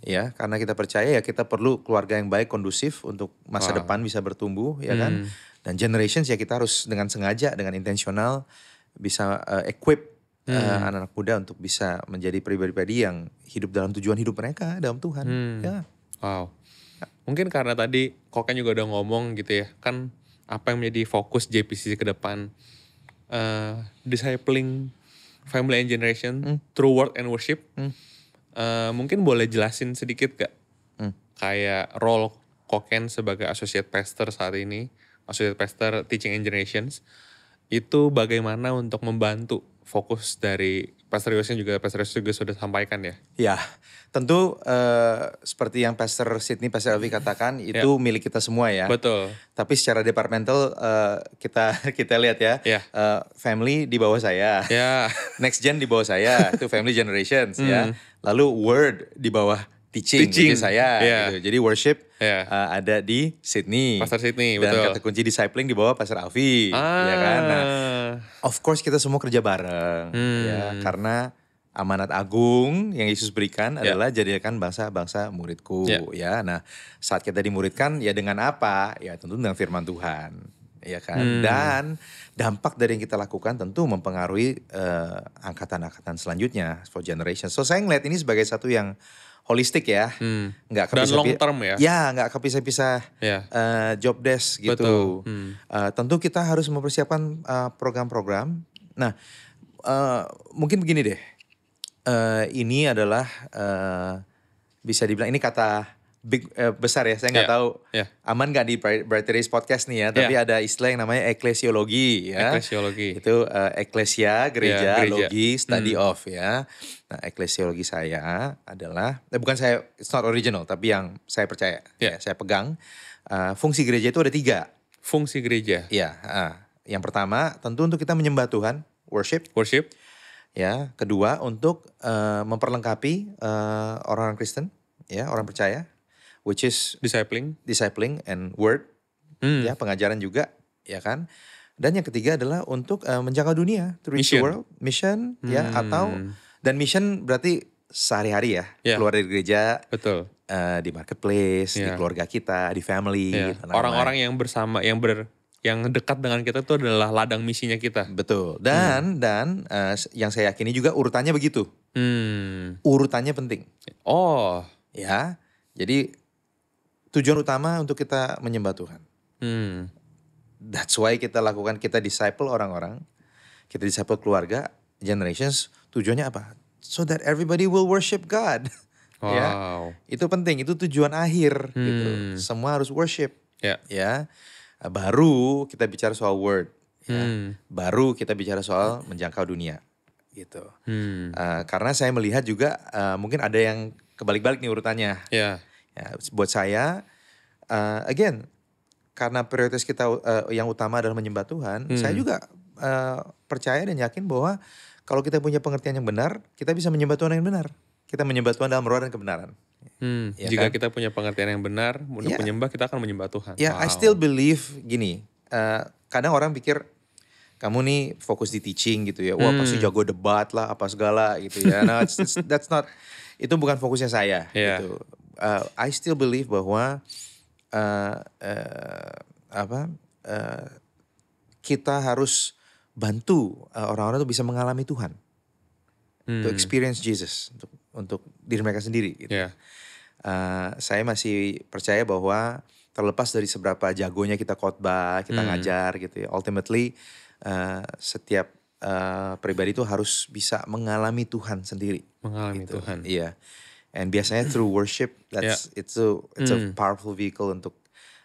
Ya, karena kita percaya ya kita perlu keluarga yang baik, kondusif untuk masa depan bisa bertumbuh, ya kan? Dan generations ya kita harus dengan sengaja, dengan intensional bisa equip anak-anak muda untuk bisa menjadi pribadi-pribadi yang hidup dalam tujuan hidup mereka dalam Tuhan. Ya. Wow. Mungkin karena tadi Koken juga udah ngomong gitu ya. Kan apa yang menjadi fokus JPCC ke depan. Discipling family and generation through word and worship. Mungkin boleh jelasin sedikit gak? Kayak role Koken sebagai associate pastor saat ini. Associate pastor teaching and generations. Itu bagaimana untuk membantu fokus dari Pastor Yose juga sudah sampaikan ya. Ya, tentu seperti yang Pastor Sydney, Pastor Elvi katakan itu milik kita semua ya. Betul. Tapi secara departmental kita lihat ya, family di bawah saya, next gen di bawah saya, itu family generations ya. Lalu word di bawah teaching saya gitu. Jadi worship ada di Sydney. Pastor Sydney, dan betul. kata kunci discipling di bawah Pastor Alfi, ya kan. Nah, of course kita semua kerja bareng ya, karena amanat agung yang Yesus berikan adalah jadikan bangsa-bangsa muridku ya. Nah, saat kita dimuridkan ya dengan apa? Ya tentu dengan firman Tuhan. Ya kan. Dan dampak dari yang kita lakukan tentu mempengaruhi angkatan-angkatan selanjutnya for generation. So saya ngeliat ini sebagai satu yang holistik ya, nggak Dan long term ya. Ya, nggak kepisah-pisah Ya. job desk gitu. Betul. Tentu kita harus mempersiapkan program-program. Nah, mungkin begini deh. Ini adalah bisa dibilang ini kata besar ya. Saya nggak tahu aman nggak di Bright Race Podcast nih ya. Tapi ada istilah yang namanya eklesiologi ya. Eklesiologi. Itu eklesia, gereja, gereja. logi, study of ya. Nah, eklesiologi saya adalah bukan saya, it's not original, tapi yang saya percaya, ya, saya pegang. Fungsi gereja itu ada 3. Fungsi gereja. Ya, yang pertama tentu untuk kita menyembah Tuhan, worship. Ya, kedua untuk memperlengkapi orang-orang Kristen, ya, orang percaya, which is discipling and word, ya, pengajaran juga, ya kan. Dan yang ketiga adalah untuk menjangkau dunia, to reach the world, mission, ya, dan mission berarti sehari-hari ya, keluar dari gereja, betul, di marketplace, di keluarga kita, di family, orang-orang yang bersama, yang dekat dengan kita itu adalah ladang misinya kita. Betul. Dan yang saya yakini juga urutannya begitu. Urutannya penting. Oh. Ya. Jadi tujuan utama untuk kita menyembah Tuhan. That's why kita disciple orang-orang. Kita disciple keluarga, generations. Tujuannya apa? So that everybody will worship God. Wow. Ya. Itu penting. Itu tujuan akhir gitu. Semua harus worship. Ya. Baru kita bicara soal word, ya. Baru kita bicara soal menjangkau dunia, gitu. Karena saya melihat juga mungkin ada yang kebalik-balik nih urutannya. Ya, buat saya, again, karena prioritas kita yang utama adalah menyembah Tuhan, saya juga percaya dan yakin bahwa kalau kita punya pengertian yang benar, kita bisa menyembah Tuhan yang benar. Kita menyembah Tuhan dalam roh dan kebenaran. Ya jika kita punya pengertian yang benar untuk menyembah, kita akan menyembah Tuhan. Ya, I still believe gini. Kadang orang pikir kamu nih fokus di teaching gitu ya. Wah, pasti jago debat lah, apa segala gitu ya. Nah, that's not. Itu bukan fokusnya saya. Gitu. I still believe bahwa kita harus bantu orang-orang tuh bisa mengalami Tuhan, to experience Jesus untuk diri mereka sendiri. Gitu. Saya masih percaya bahwa terlepas dari seberapa jagonya kita khotbah, kita ngajar gitu ya, ultimately setiap pribadi itu harus bisa mengalami Tuhan sendiri. Mengalami gitu. Tuhan. Iya. And biasanya through worship, it's a powerful vehicle untuk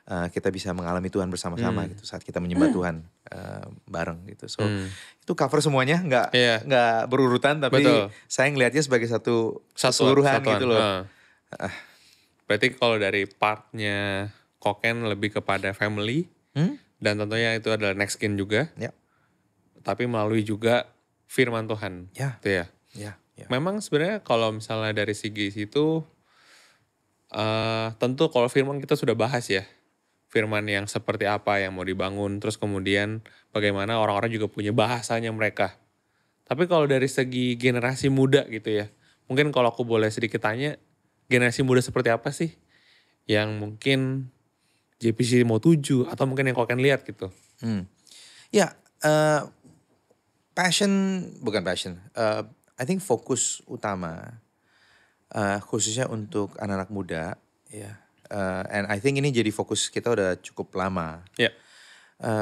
kita bisa mengalami Tuhan bersama-sama gitu saat kita menyembah Tuhan bareng gitu. So itu cover semuanya, nggak berurutan, tapi saya ngelihatnya sebagai satu keseluruhan gitu loh. Berarti kalau dari partnya Koken lebih kepada family, dan tentunya itu adalah next gen juga, tapi melalui juga firman Tuhan, gitu ya. Memang sebenarnya kalau misalnya dari segi situ, tentu kalau firman kita sudah bahas ya, firman yang seperti apa yang mau dibangun, terus kemudian bagaimana orang-orang juga punya bahasanya mereka. Tapi kalau dari segi generasi muda gitu ya, mungkin kalau aku boleh sedikit tanya, generasi muda seperti apa sih yang mungkin JPC mau tuju atau mungkin yang kau akan lihat gitu? Ya, bukan passion. I think fokus utama khususnya untuk anak-anak muda, ya. And I think ini jadi fokus kita udah cukup lama.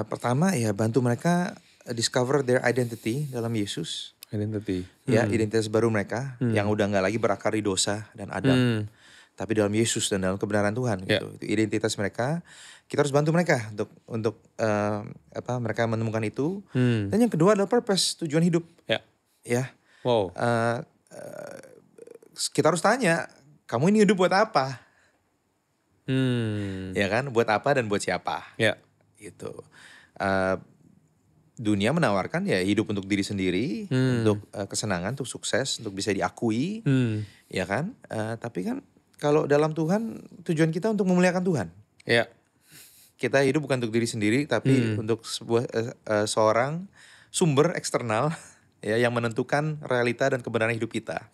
Pertama ya bantu mereka discover their identity dalam Yesus. Ya, identitas baru mereka yang udah nggak lagi berakar di dosa dan Adam, tapi dalam Yesus dan dalam kebenaran Tuhan gitu. Itu identitas mereka. Kita harus bantu mereka untuk mereka menemukan itu. Dan yang kedua adalah purpose, tujuan hidup. Ya. Wow. Kita harus tanya, kamu ini hidup buat apa? Ya kan, buat apa dan buat siapa? Gitu. Dunia menawarkan ya hidup untuk diri sendiri, untuk kesenangan, untuk sukses, untuk bisa diakui, ya kan. Tapi kan kalau dalam Tuhan tujuan kita untuk memuliakan Tuhan. Kita hidup bukan untuk diri sendiri, tapi untuk seorang sumber eksternal ya yang menentukan realita dan kebenaran hidup kita.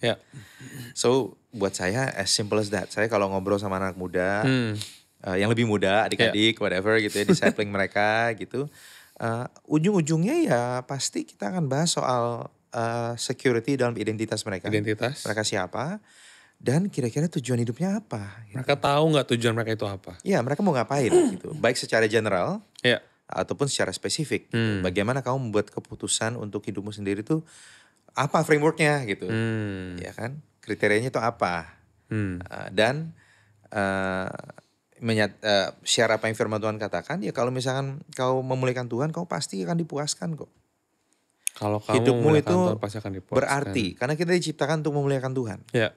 So buat saya as simple as that. Saya kalau ngobrol sama anak muda, yang lebih muda, adik-adik, whatever gitu ya, discipling mereka gitu. Ujung-ujungnya ya pasti kita akan bahas soal security dalam identitas mereka. Mereka siapa. dan kira-kira tujuan hidupnya apa. Gitu. Mereka tahu nggak tujuan mereka itu apa? Ya, mereka mau ngapain gitu. Baik secara general Ya. ataupun secara spesifik gitu. Bagaimana kamu membuat keputusan untuk hidupmu sendiri tuh apa frameworknya gitu. Ya kan? Kriterianya itu apa? Dan share apa yang firman Tuhan katakan, ya kalau misalkan kau memuliakan Tuhan, kau pasti akan dipuaskan kok. Kalau kamu Hidupmu memuliakan itu Tuhan pasti akan dipuaskan. berarti karena kita diciptakan untuk memuliakan Tuhan. Ya.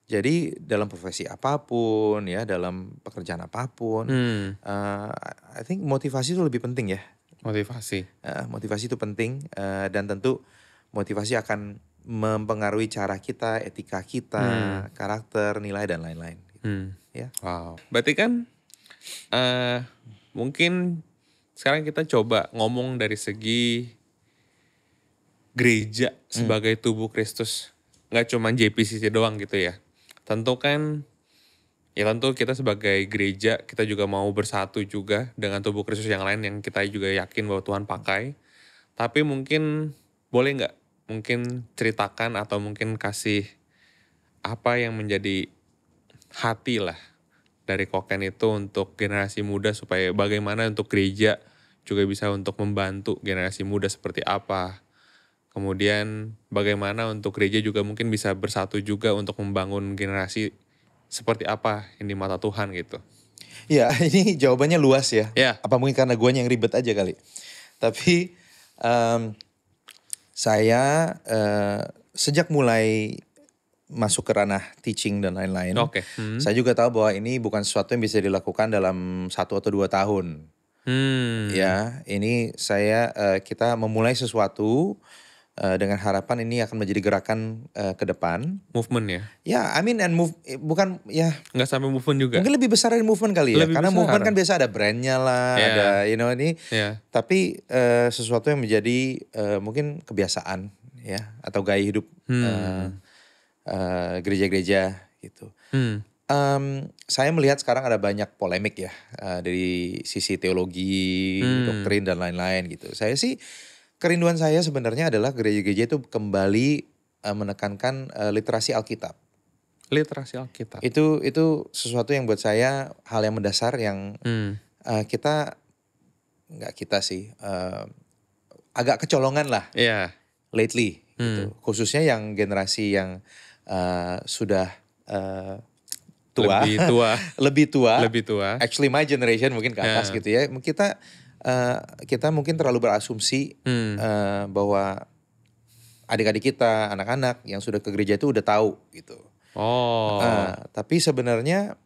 Jadi dalam profesi apapun ya, dalam pekerjaan apapun, I think motivasi itu lebih penting ya. Motivasi. Motivasi itu penting dan tentu motivasi akan mempengaruhi cara kita, etika kita, karakter, nilai dan lain-lain. Ya. Wow. Berarti kan mungkin sekarang kita coba ngomong dari segi gereja sebagai tubuh Kristus. Nggak cuma JPCC doang gitu ya. Tentu kan, ya tentu kita sebagai gereja, kita juga mau bersatu juga dengan tubuh Kristus yang lain yang kita juga yakin bahwa Tuhan pakai. Tapi mungkin boleh nggak mungkin ceritakan atau mungkin kasih apa yang menjadi hati lah dari Koken itu untuk generasi muda supaya bagaimana untuk gereja juga bisa untuk membantu generasi muda seperti apa. Kemudian bagaimana untuk gereja juga mungkin bisa bersatu juga untuk membangun generasi seperti apa yang di mata Tuhan gitu. Ya, ini jawabannya luas ya. Ya. Apa mungkin karena guanya yang ribet aja kali. Tapi saya sejak mulai masuk ke ranah teaching dan lain-lain, saya juga tahu bahwa ini bukan sesuatu yang bisa dilakukan dalam 1 atau 2 tahun. Ya, ini kita memulai sesuatu dengan harapan ini akan menjadi gerakan ke depan. Movement ya? Ya, bukan ya. Nggak sampai movement juga? Mungkin lebih besar dari movement kali ya. Lebih karena besar. Movement kan biasa ada brandnya lah, ada ini. Tapi sesuatu yang menjadi mungkin kebiasaan ya, atau gaya hidup gereja-gereja gitu. Saya melihat sekarang ada banyak polemik ya dari sisi teologi, doktrin dan lain-lain gitu. Saya sih kerinduan saya sebenarnya adalah gereja-gereja itu kembali menekankan literasi Alkitab. Literasi Alkitab. Itu sesuatu yang buat saya hal yang mendasar yang kita agak kecolongan lah. Lately gitu. Khususnya yang generasi yang sudah tua. Lebih tua. Actually my generation mungkin ke atas gitu ya. Kita mungkin terlalu berasumsi bahwa adik-adik kita, anak-anak yang sudah ke gereja itu udah tahu gitu. Tapi sebenarnya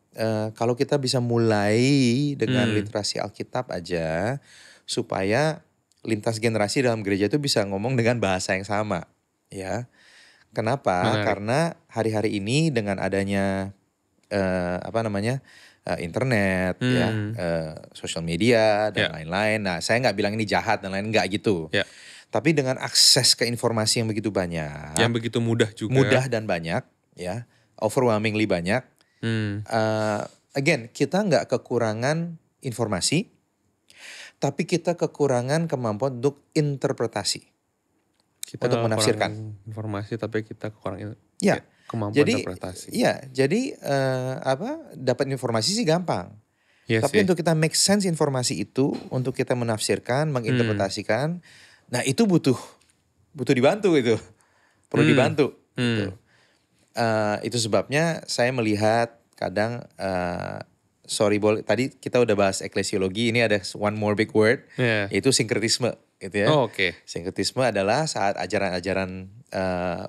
kalau kita bisa mulai dengan literasi Alkitab aja, supaya lintas generasi dalam gereja itu bisa ngomong dengan bahasa yang sama, ya. Kenapa? Menarik. Karena hari-hari ini dengan adanya internet, social media dan lain-lain. Nah, saya nggak bilang ini jahat dan lain, nggak gitu. Tapi dengan akses ke informasi yang begitu banyak, yang begitu mudah juga, mudah dan banyak, ya, overwhelmingly banyak. Again, kita nggak kekurangan informasi, tapi kita kekurangan kemampuan untuk interpretasi, untuk menafsirkan informasi, tapi kita kekurangan kemampuan interpretasi. Jadi dapat informasi sih gampang. Tapi untuk kita make sense informasi itu, untuk kita menafsirkan, menginterpretasikan, nah itu butuh dibantu itu. Perlu dibantu gitu. Itu sebabnya saya melihat kadang tadi kita udah bahas eklesiologi, ini ada one more big word, yaitu sinkretisme gitu ya. Sinkretisme adalah saat ajaran-ajaran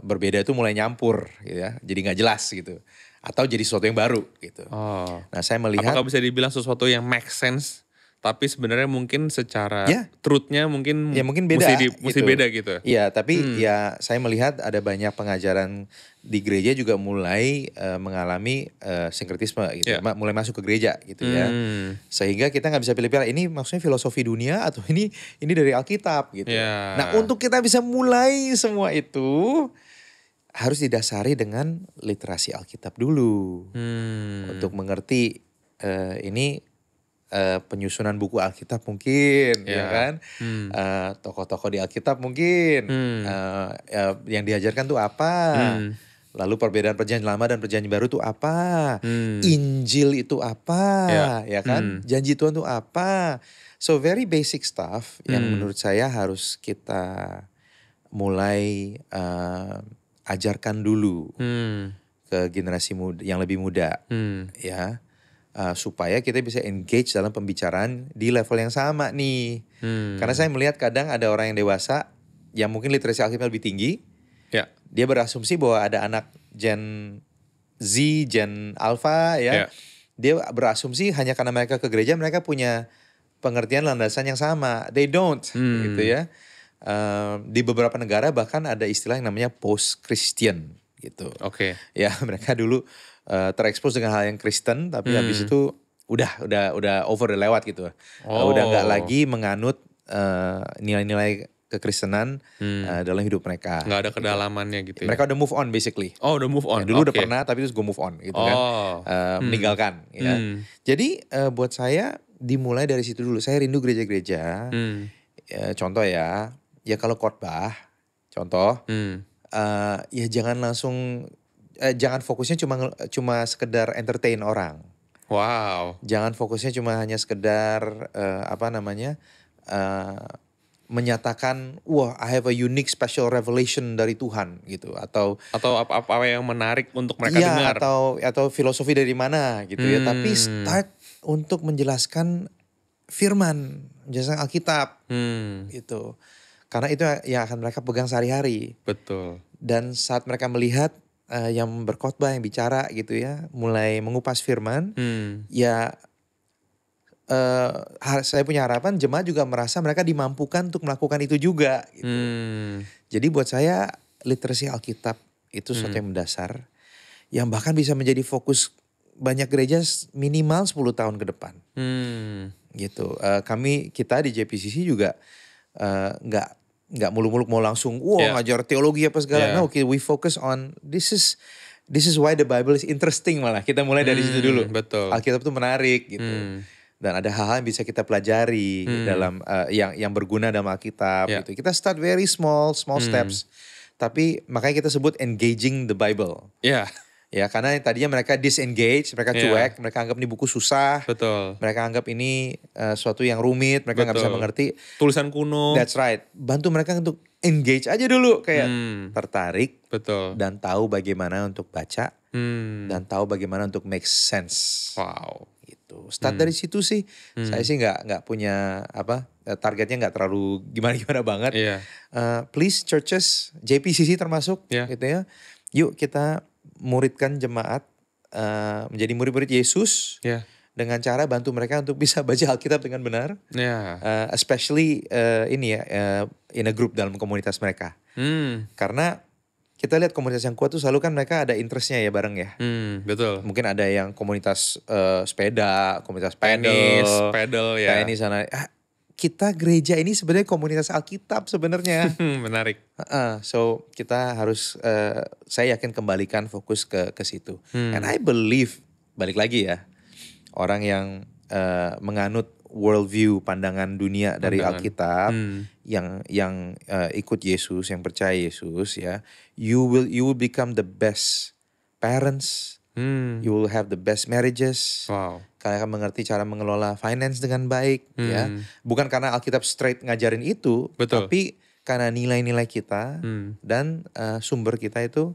berbeda itu mulai nyampur gitu ya. Jadi gak jelas gitu. Atau jadi sesuatu yang baru gitu. Nah, saya melihat, apakah bisa dibilang sesuatu yang make sense, tapi sebenarnya mungkin secara truth-nya mungkin beda, mesti beda gitu. Iya, tapi ya saya melihat ada banyak pengajaran di gereja juga mulai mengalami sinkretisme gitu, mulai masuk ke gereja gitu ya. Sehingga kita nggak bisa pilih-pilih ini maksudnya filosofi dunia atau ini dari Alkitab gitu. Nah, untuk kita bisa mulai semua itu harus didasari dengan literasi Alkitab dulu. Untuk mengerti ini penyusunan buku Alkitab mungkin, ya kan? Tokoh-tokoh di Alkitab mungkin yang diajarkan tuh apa? Lalu perbedaan perjanjian lama dan perjanjian baru itu apa? Hmm. Injil itu apa? Ya. Ya kan? Janji Tuhan itu apa? So very basic stuff yang menurut saya harus kita mulai ajarkan dulu ke generasi muda, yang lebih muda, ya, supaya kita bisa engage dalam pembicaraan di level yang sama nih. Karena saya melihat kadang ada orang yang dewasa yang mungkin literasi Alkitab lebih tinggi, Ya. dia berasumsi bahwa ada anak Gen Z, Gen Alpha, ya, dia berasumsi hanya karena mereka ke gereja mereka punya pengertian landasan yang sama. They don't, gitu ya. Di beberapa negara bahkan ada istilah yang namanya post-Christian gitu. Oke. Ya, mereka dulu terekspos dengan hal yang Kristen, tapi habis itu udah over the lewat gitu. Udah nggak lagi menganut nilai-nilai kekristenan dalam hidup mereka. Nggak ada kedalamannya gitu ya. Mereka udah move on basically. Oh, udah move on. Ya, dulu udah pernah tapi terus gue move on gitu kan. Meninggalkan ya. Jadi buat saya dimulai dari situ dulu. Saya rindu gereja-gereja. Contoh ya kalau khotbah, contoh, ya jangan langsung, jangan fokusnya cuma sekedar entertain orang. Wow. Jangan fokusnya cuma hanya sekedar menyatakan, wah, I have a unique special revelation dari Tuhan gitu, atau apa yang menarik untuk mereka dengar. Atau filosofi dari mana gitu ya. Tapi start untuk menjelaskan firman, menjelaskan Alkitab gitu. Karena itu yang akan mereka pegang sehari-hari. Betul. Dan saat mereka melihat yang berkhotbah, yang bicara gitu ya, mulai mengupas firman, ya saya punya harapan jemaat juga merasa mereka dimampukan untuk melakukan itu juga gitu. Jadi buat saya literasi Alkitab itu sesuatu yang mendasar, yang bahkan bisa menjadi fokus banyak gereja minimal 10 tahun ke depan. Gitu. Kita di JPCC juga nggak muluk-muluk mau langsung ngajar teologi apa segala. No, we focus on this is why the Bible is interesting, malah kita mulai dari situ dulu. Betul. Alkitab itu menarik gitu. Dan ada hal-hal yang bisa kita pelajari dalam yang berguna dalam Alkitab gitu. Kita start very small steps. Tapi makanya kita sebut engaging the Bible. Ya, karena tadinya mereka disengage, mereka cuek, mereka anggap ini buku susah. Betul. Mereka anggap ini suatu yang rumit, mereka nggak bisa mengerti. Tulisan kuno. That's right. Bantu mereka untuk engage aja dulu, kayak tertarik. Betul. Dan tahu bagaimana untuk baca. Dan tahu bagaimana untuk make sense. Wow. Gitu. Start dari situ sih. Saya sih nggak punya targetnya nggak terlalu gimana-gimana banget. Please churches, JPCC termasuk gitu ya. Yuk kita muridkan jemaat menjadi murid-murid Yesus dengan cara bantu mereka untuk bisa baca Alkitab dengan benar, especially in a group dalam komunitas mereka. Karena kita lihat komunitas yang kuat tuh selalu kan mereka ada interestnya ya bareng ya. Betul. Mungkin ada yang komunitas sepeda, komunitas tenis ya. Tenis sana. Kita gereja ini sebenarnya komunitas Alkitab sebenarnya. Menarik. So kita harus, saya yakin kembalikan fokus ke situ. And I believe, balik lagi ya, orang yang menganut worldview, pandangan dunia dari Alkitab, yang ikut Yesus, yang percaya Yesus ya, you will become the best parents. You will have the best marriages. Wow. Kalian akan mengerti cara mengelola finance dengan baik ya. Bukan karena Alkitab straight ngajarin itu, tapi karena nilai-nilai kita dan sumber kita itu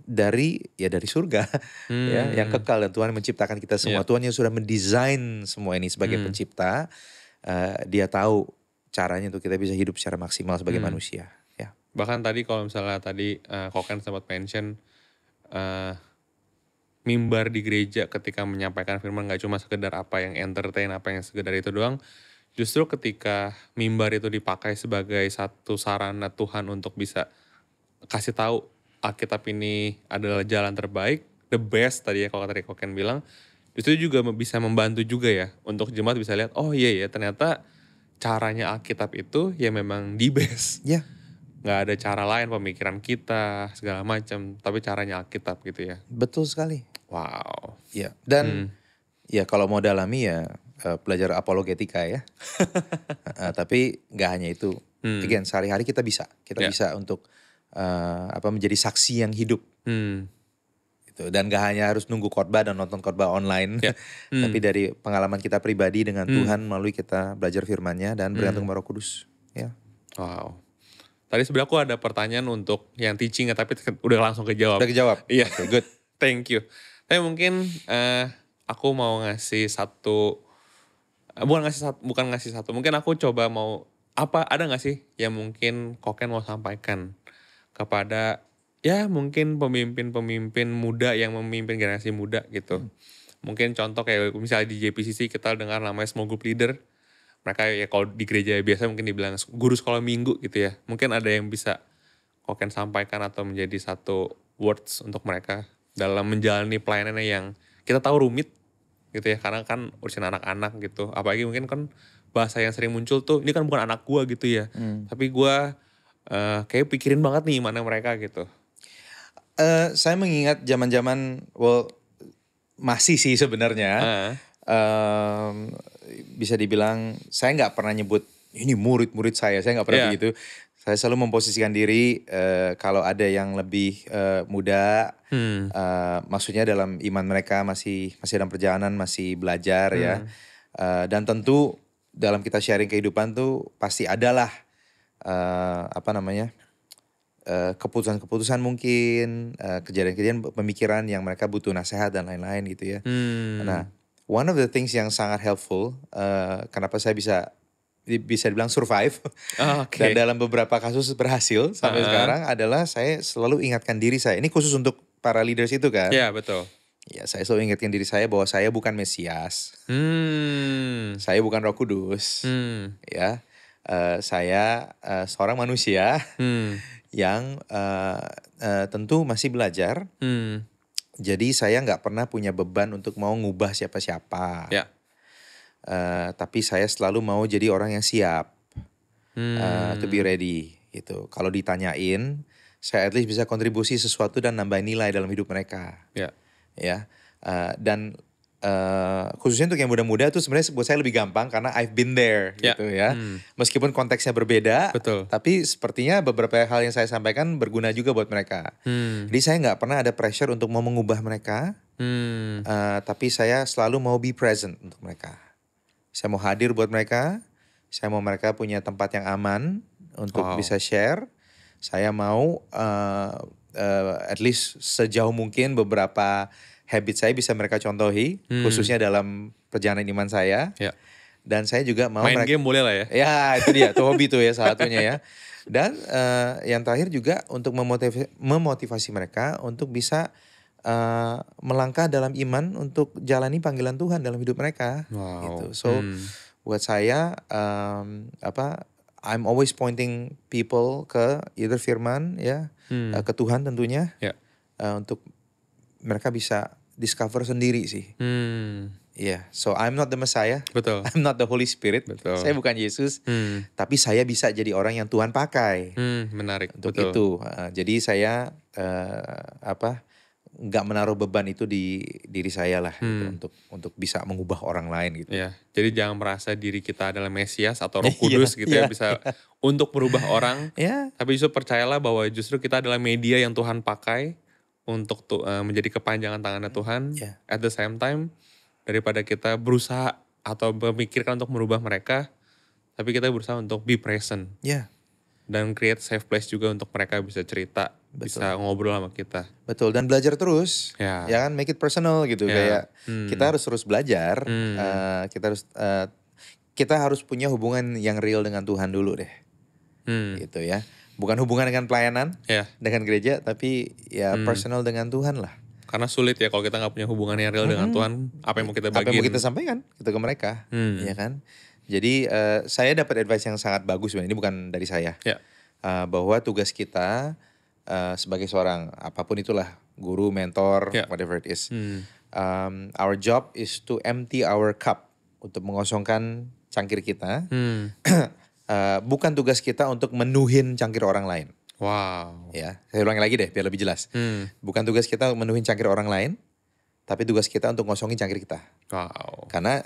dari surga ya, yang kekal, dan Tuhan menciptakan kita semua. Tuhan yang sudah mendesain semua ini sebagai pencipta, Dia tahu caranya untuk kita bisa hidup secara maksimal sebagai manusia ya. Bahkan tadi kalau misalnya tadi Koken sempat mention mimbar di gereja ketika menyampaikan firman gak cuma sekedar apa yang entertain, apa yang sekedar itu doang. Justru ketika mimbar itu dipakai sebagai satu sarana Tuhan untuk bisa kasih tahu Alkitab ini adalah jalan terbaik, the best tadi ya kalau tadi Koken bilang, justru juga bisa membantu juga ya untuk jemaat bisa lihat, oh iya ya ternyata caranya Alkitab itu ya memang the best. Nggak ada cara lain, pemikiran kita segala macam, tapi caranya Alkitab gitu ya. Betul sekali. Wow. Ya, dan ya kalau mau dalami ya belajar apologetika ya. Tapi nggak hanya itu. Again, sehari-hari kita bisa untuk menjadi saksi yang hidup. Gitu. Dan gak hanya harus nunggu khotbah dan nonton khotbah online, tapi dari pengalaman kita pribadi dengan Tuhan melalui kita belajar firman-Nya dan bergantung kepada Roh Kudus. Ya. Wow. Tadi sebenarnya aku ada pertanyaan untuk yang teaching ya, tapi udah langsung kejawab. Udah kejawab? Iya. Okay, good. Thank you. Tapi mungkin aku mau ngasih satu, bukan ngasih satu. Mungkin aku coba mau, ada gak sih yang mungkin Koken mau sampaikan kepada ya mungkin pemimpin-pemimpin muda yang memimpin generasi muda gitu. Mungkin contoh kayak misalnya di JPCC kita dengar namanya small group leader. Mereka ya kalau di gereja biasa mungkin dibilang guru sekolah minggu gitu ya. Mungkin ada yang bisa Koken sampaikan atau menjadi satu words untuk mereka dalam menjalani pelayanannya yang kita tahu rumit gitu ya. Karena kan urusan anak-anak gitu. Apalagi mungkin kan bahasa yang sering muncul tuh, ini kan bukan anak gua gitu ya. Tapi gua kayak pikirin banget nih imannya mereka gitu. Saya mengingat zaman-zaman, masih sih sebenarnya. Bisa dibilang saya nggak pernah nyebut ini murid-murid saya nggak pernah begitu. Saya selalu memposisikan diri kalau ada yang lebih muda, maksudnya dalam iman mereka masih dalam perjalanan, masih belajar ya. Dan tentu dalam kita sharing kehidupan tuh pasti adalah keputusan-keputusan mungkin, kejadian-kejadian pemikiran yang mereka butuh nasihat dan lain-lain gitu ya. Nah, one of the things yang sangat helpful, kenapa saya bisa dibilang survive, dan dalam beberapa kasus berhasil sampai sekarang adalah saya selalu ingatkan diri saya. Ini khusus untuk para leaders itu kan. Iya, betul. Ya, saya selalu ingatkan diri saya bahwa saya bukan Mesias. Saya bukan Roh Kudus. Ya, saya seorang manusia yang tentu masih belajar. Jadi saya nggak pernah punya beban untuk mau ngubah siapa-siapa. Tapi saya selalu mau jadi orang yang siap, to be ready gitu. Kalau ditanyain, saya at least bisa kontribusi sesuatu dan nambah nilai dalam hidup mereka. Ya, dan khususnya untuk yang muda-muda tuh sebenarnya buat saya lebih gampang karena I've been there gitu ya. Meskipun konteksnya berbeda, tapi sepertinya beberapa hal yang saya sampaikan berguna juga buat mereka. Jadi saya nggak pernah ada pressure untuk mau mengubah mereka, tapi saya selalu mau be present untuk mereka. Saya mau hadir buat mereka, saya mau mereka punya tempat yang aman untuk bisa share. Saya mau at least sejauh mungkin beberapa habit saya bisa mereka contohi, khususnya dalam perjalanan iman saya. Dan saya juga mau main game boleh lah ya. Ya itu dia, tuh hobi tuh ya salah satunya ya. Dan yang terakhir juga untuk memotivasi mereka untuk bisa melangkah dalam iman untuk jalani panggilan Tuhan dalam hidup mereka. Gitu. So buat saya I'm always pointing people ke either firman ya, ke Tuhan tentunya, untuk mereka bisa discover sendiri sih. So I'm not the Messiah. Betul. I'm not the Holy Spirit. Betul. Saya bukan Yesus. Tapi saya bisa jadi orang yang Tuhan pakai. Menarik. Untuk itu. Jadi saya nggak menaruh beban itu di diri saya lah gitu, untuk bisa mengubah orang lain gitu. Jadi jangan merasa diri kita adalah Mesias atau Roh Kudus gitu ya bisa untuk merubah orang. Tapi justru percayalah bahwa justru kita adalah media yang Tuhan pakai untuk menjadi kepanjangan tangannya Tuhan. At the same time, daripada kita berusaha atau memikirkan untuk merubah mereka, tapi kita berusaha untuk be present. Dan create safe place juga untuk mereka bisa cerita, bisa ngobrol sama kita. Betul, dan belajar terus. Ya kan, make it personal gitu. Kayak kita harus terus belajar. Kita harus punya hubungan yang real dengan Tuhan dulu deh. Gitu ya. Bukan hubungan dengan pelayanan, dengan gereja, tapi ya personal dengan Tuhan lah. Karena sulit ya kalau kita gak punya hubungan yang real dengan Tuhan, apa yang mau kita bagiin. Apa yang mau kita sampaikan gitu ke mereka, ya kan. Jadi saya dapat advice yang sangat bagus, ini bukan dari saya. Bahwa tugas kita sebagai seorang apapun itulah, guru, mentor, whatever it is. Our job is to empty our cup, untuk mengosongkan cangkir kita. Bukan tugas kita untuk menuhin cangkir orang lain. Ya, saya ulangi lagi deh biar lebih jelas. Bukan tugas kita menuhin cangkir orang lain, tapi tugas kita untuk ngosongin cangkir kita. Karena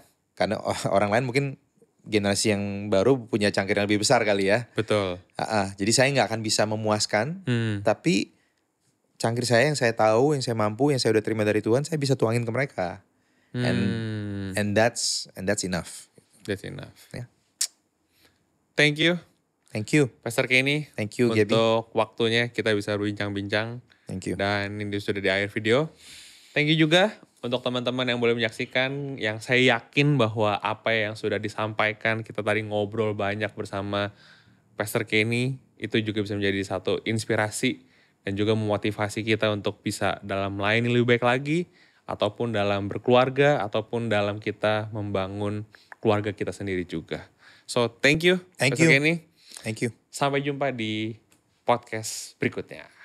orang lain mungkin generasi yang baru punya cangkir yang lebih besar kali ya. Betul. Jadi saya nggak akan bisa memuaskan, Hmm. tapi cangkir saya yang saya tahu, yang saya mampu, yang saya udah terima dari Tuhan, saya bisa tuangin ke mereka. And that's enough. That's enough. Ya. Thank you, Thank you. Pastor Kenny. Thank you, Gaby. Untuk waktunya kita bisa berbincang-bincang. Thank you. Dan ini sudah di akhir video. Thank you juga untuk teman-teman yang boleh menyaksikan, yang saya yakin bahwa apa yang sudah disampaikan, kita tadi ngobrol banyak bersama Pastor Kenny, itu juga bisa menjadi satu inspirasi dan juga memotivasi kita untuk bisa dalam melayani lebih baik lagi, ataupun dalam berkeluarga, ataupun dalam kita membangun keluarga kita sendiri juga. So thank you, Thank Pastor you. Kenny. Thank you. Sampai jumpa di podcast berikutnya.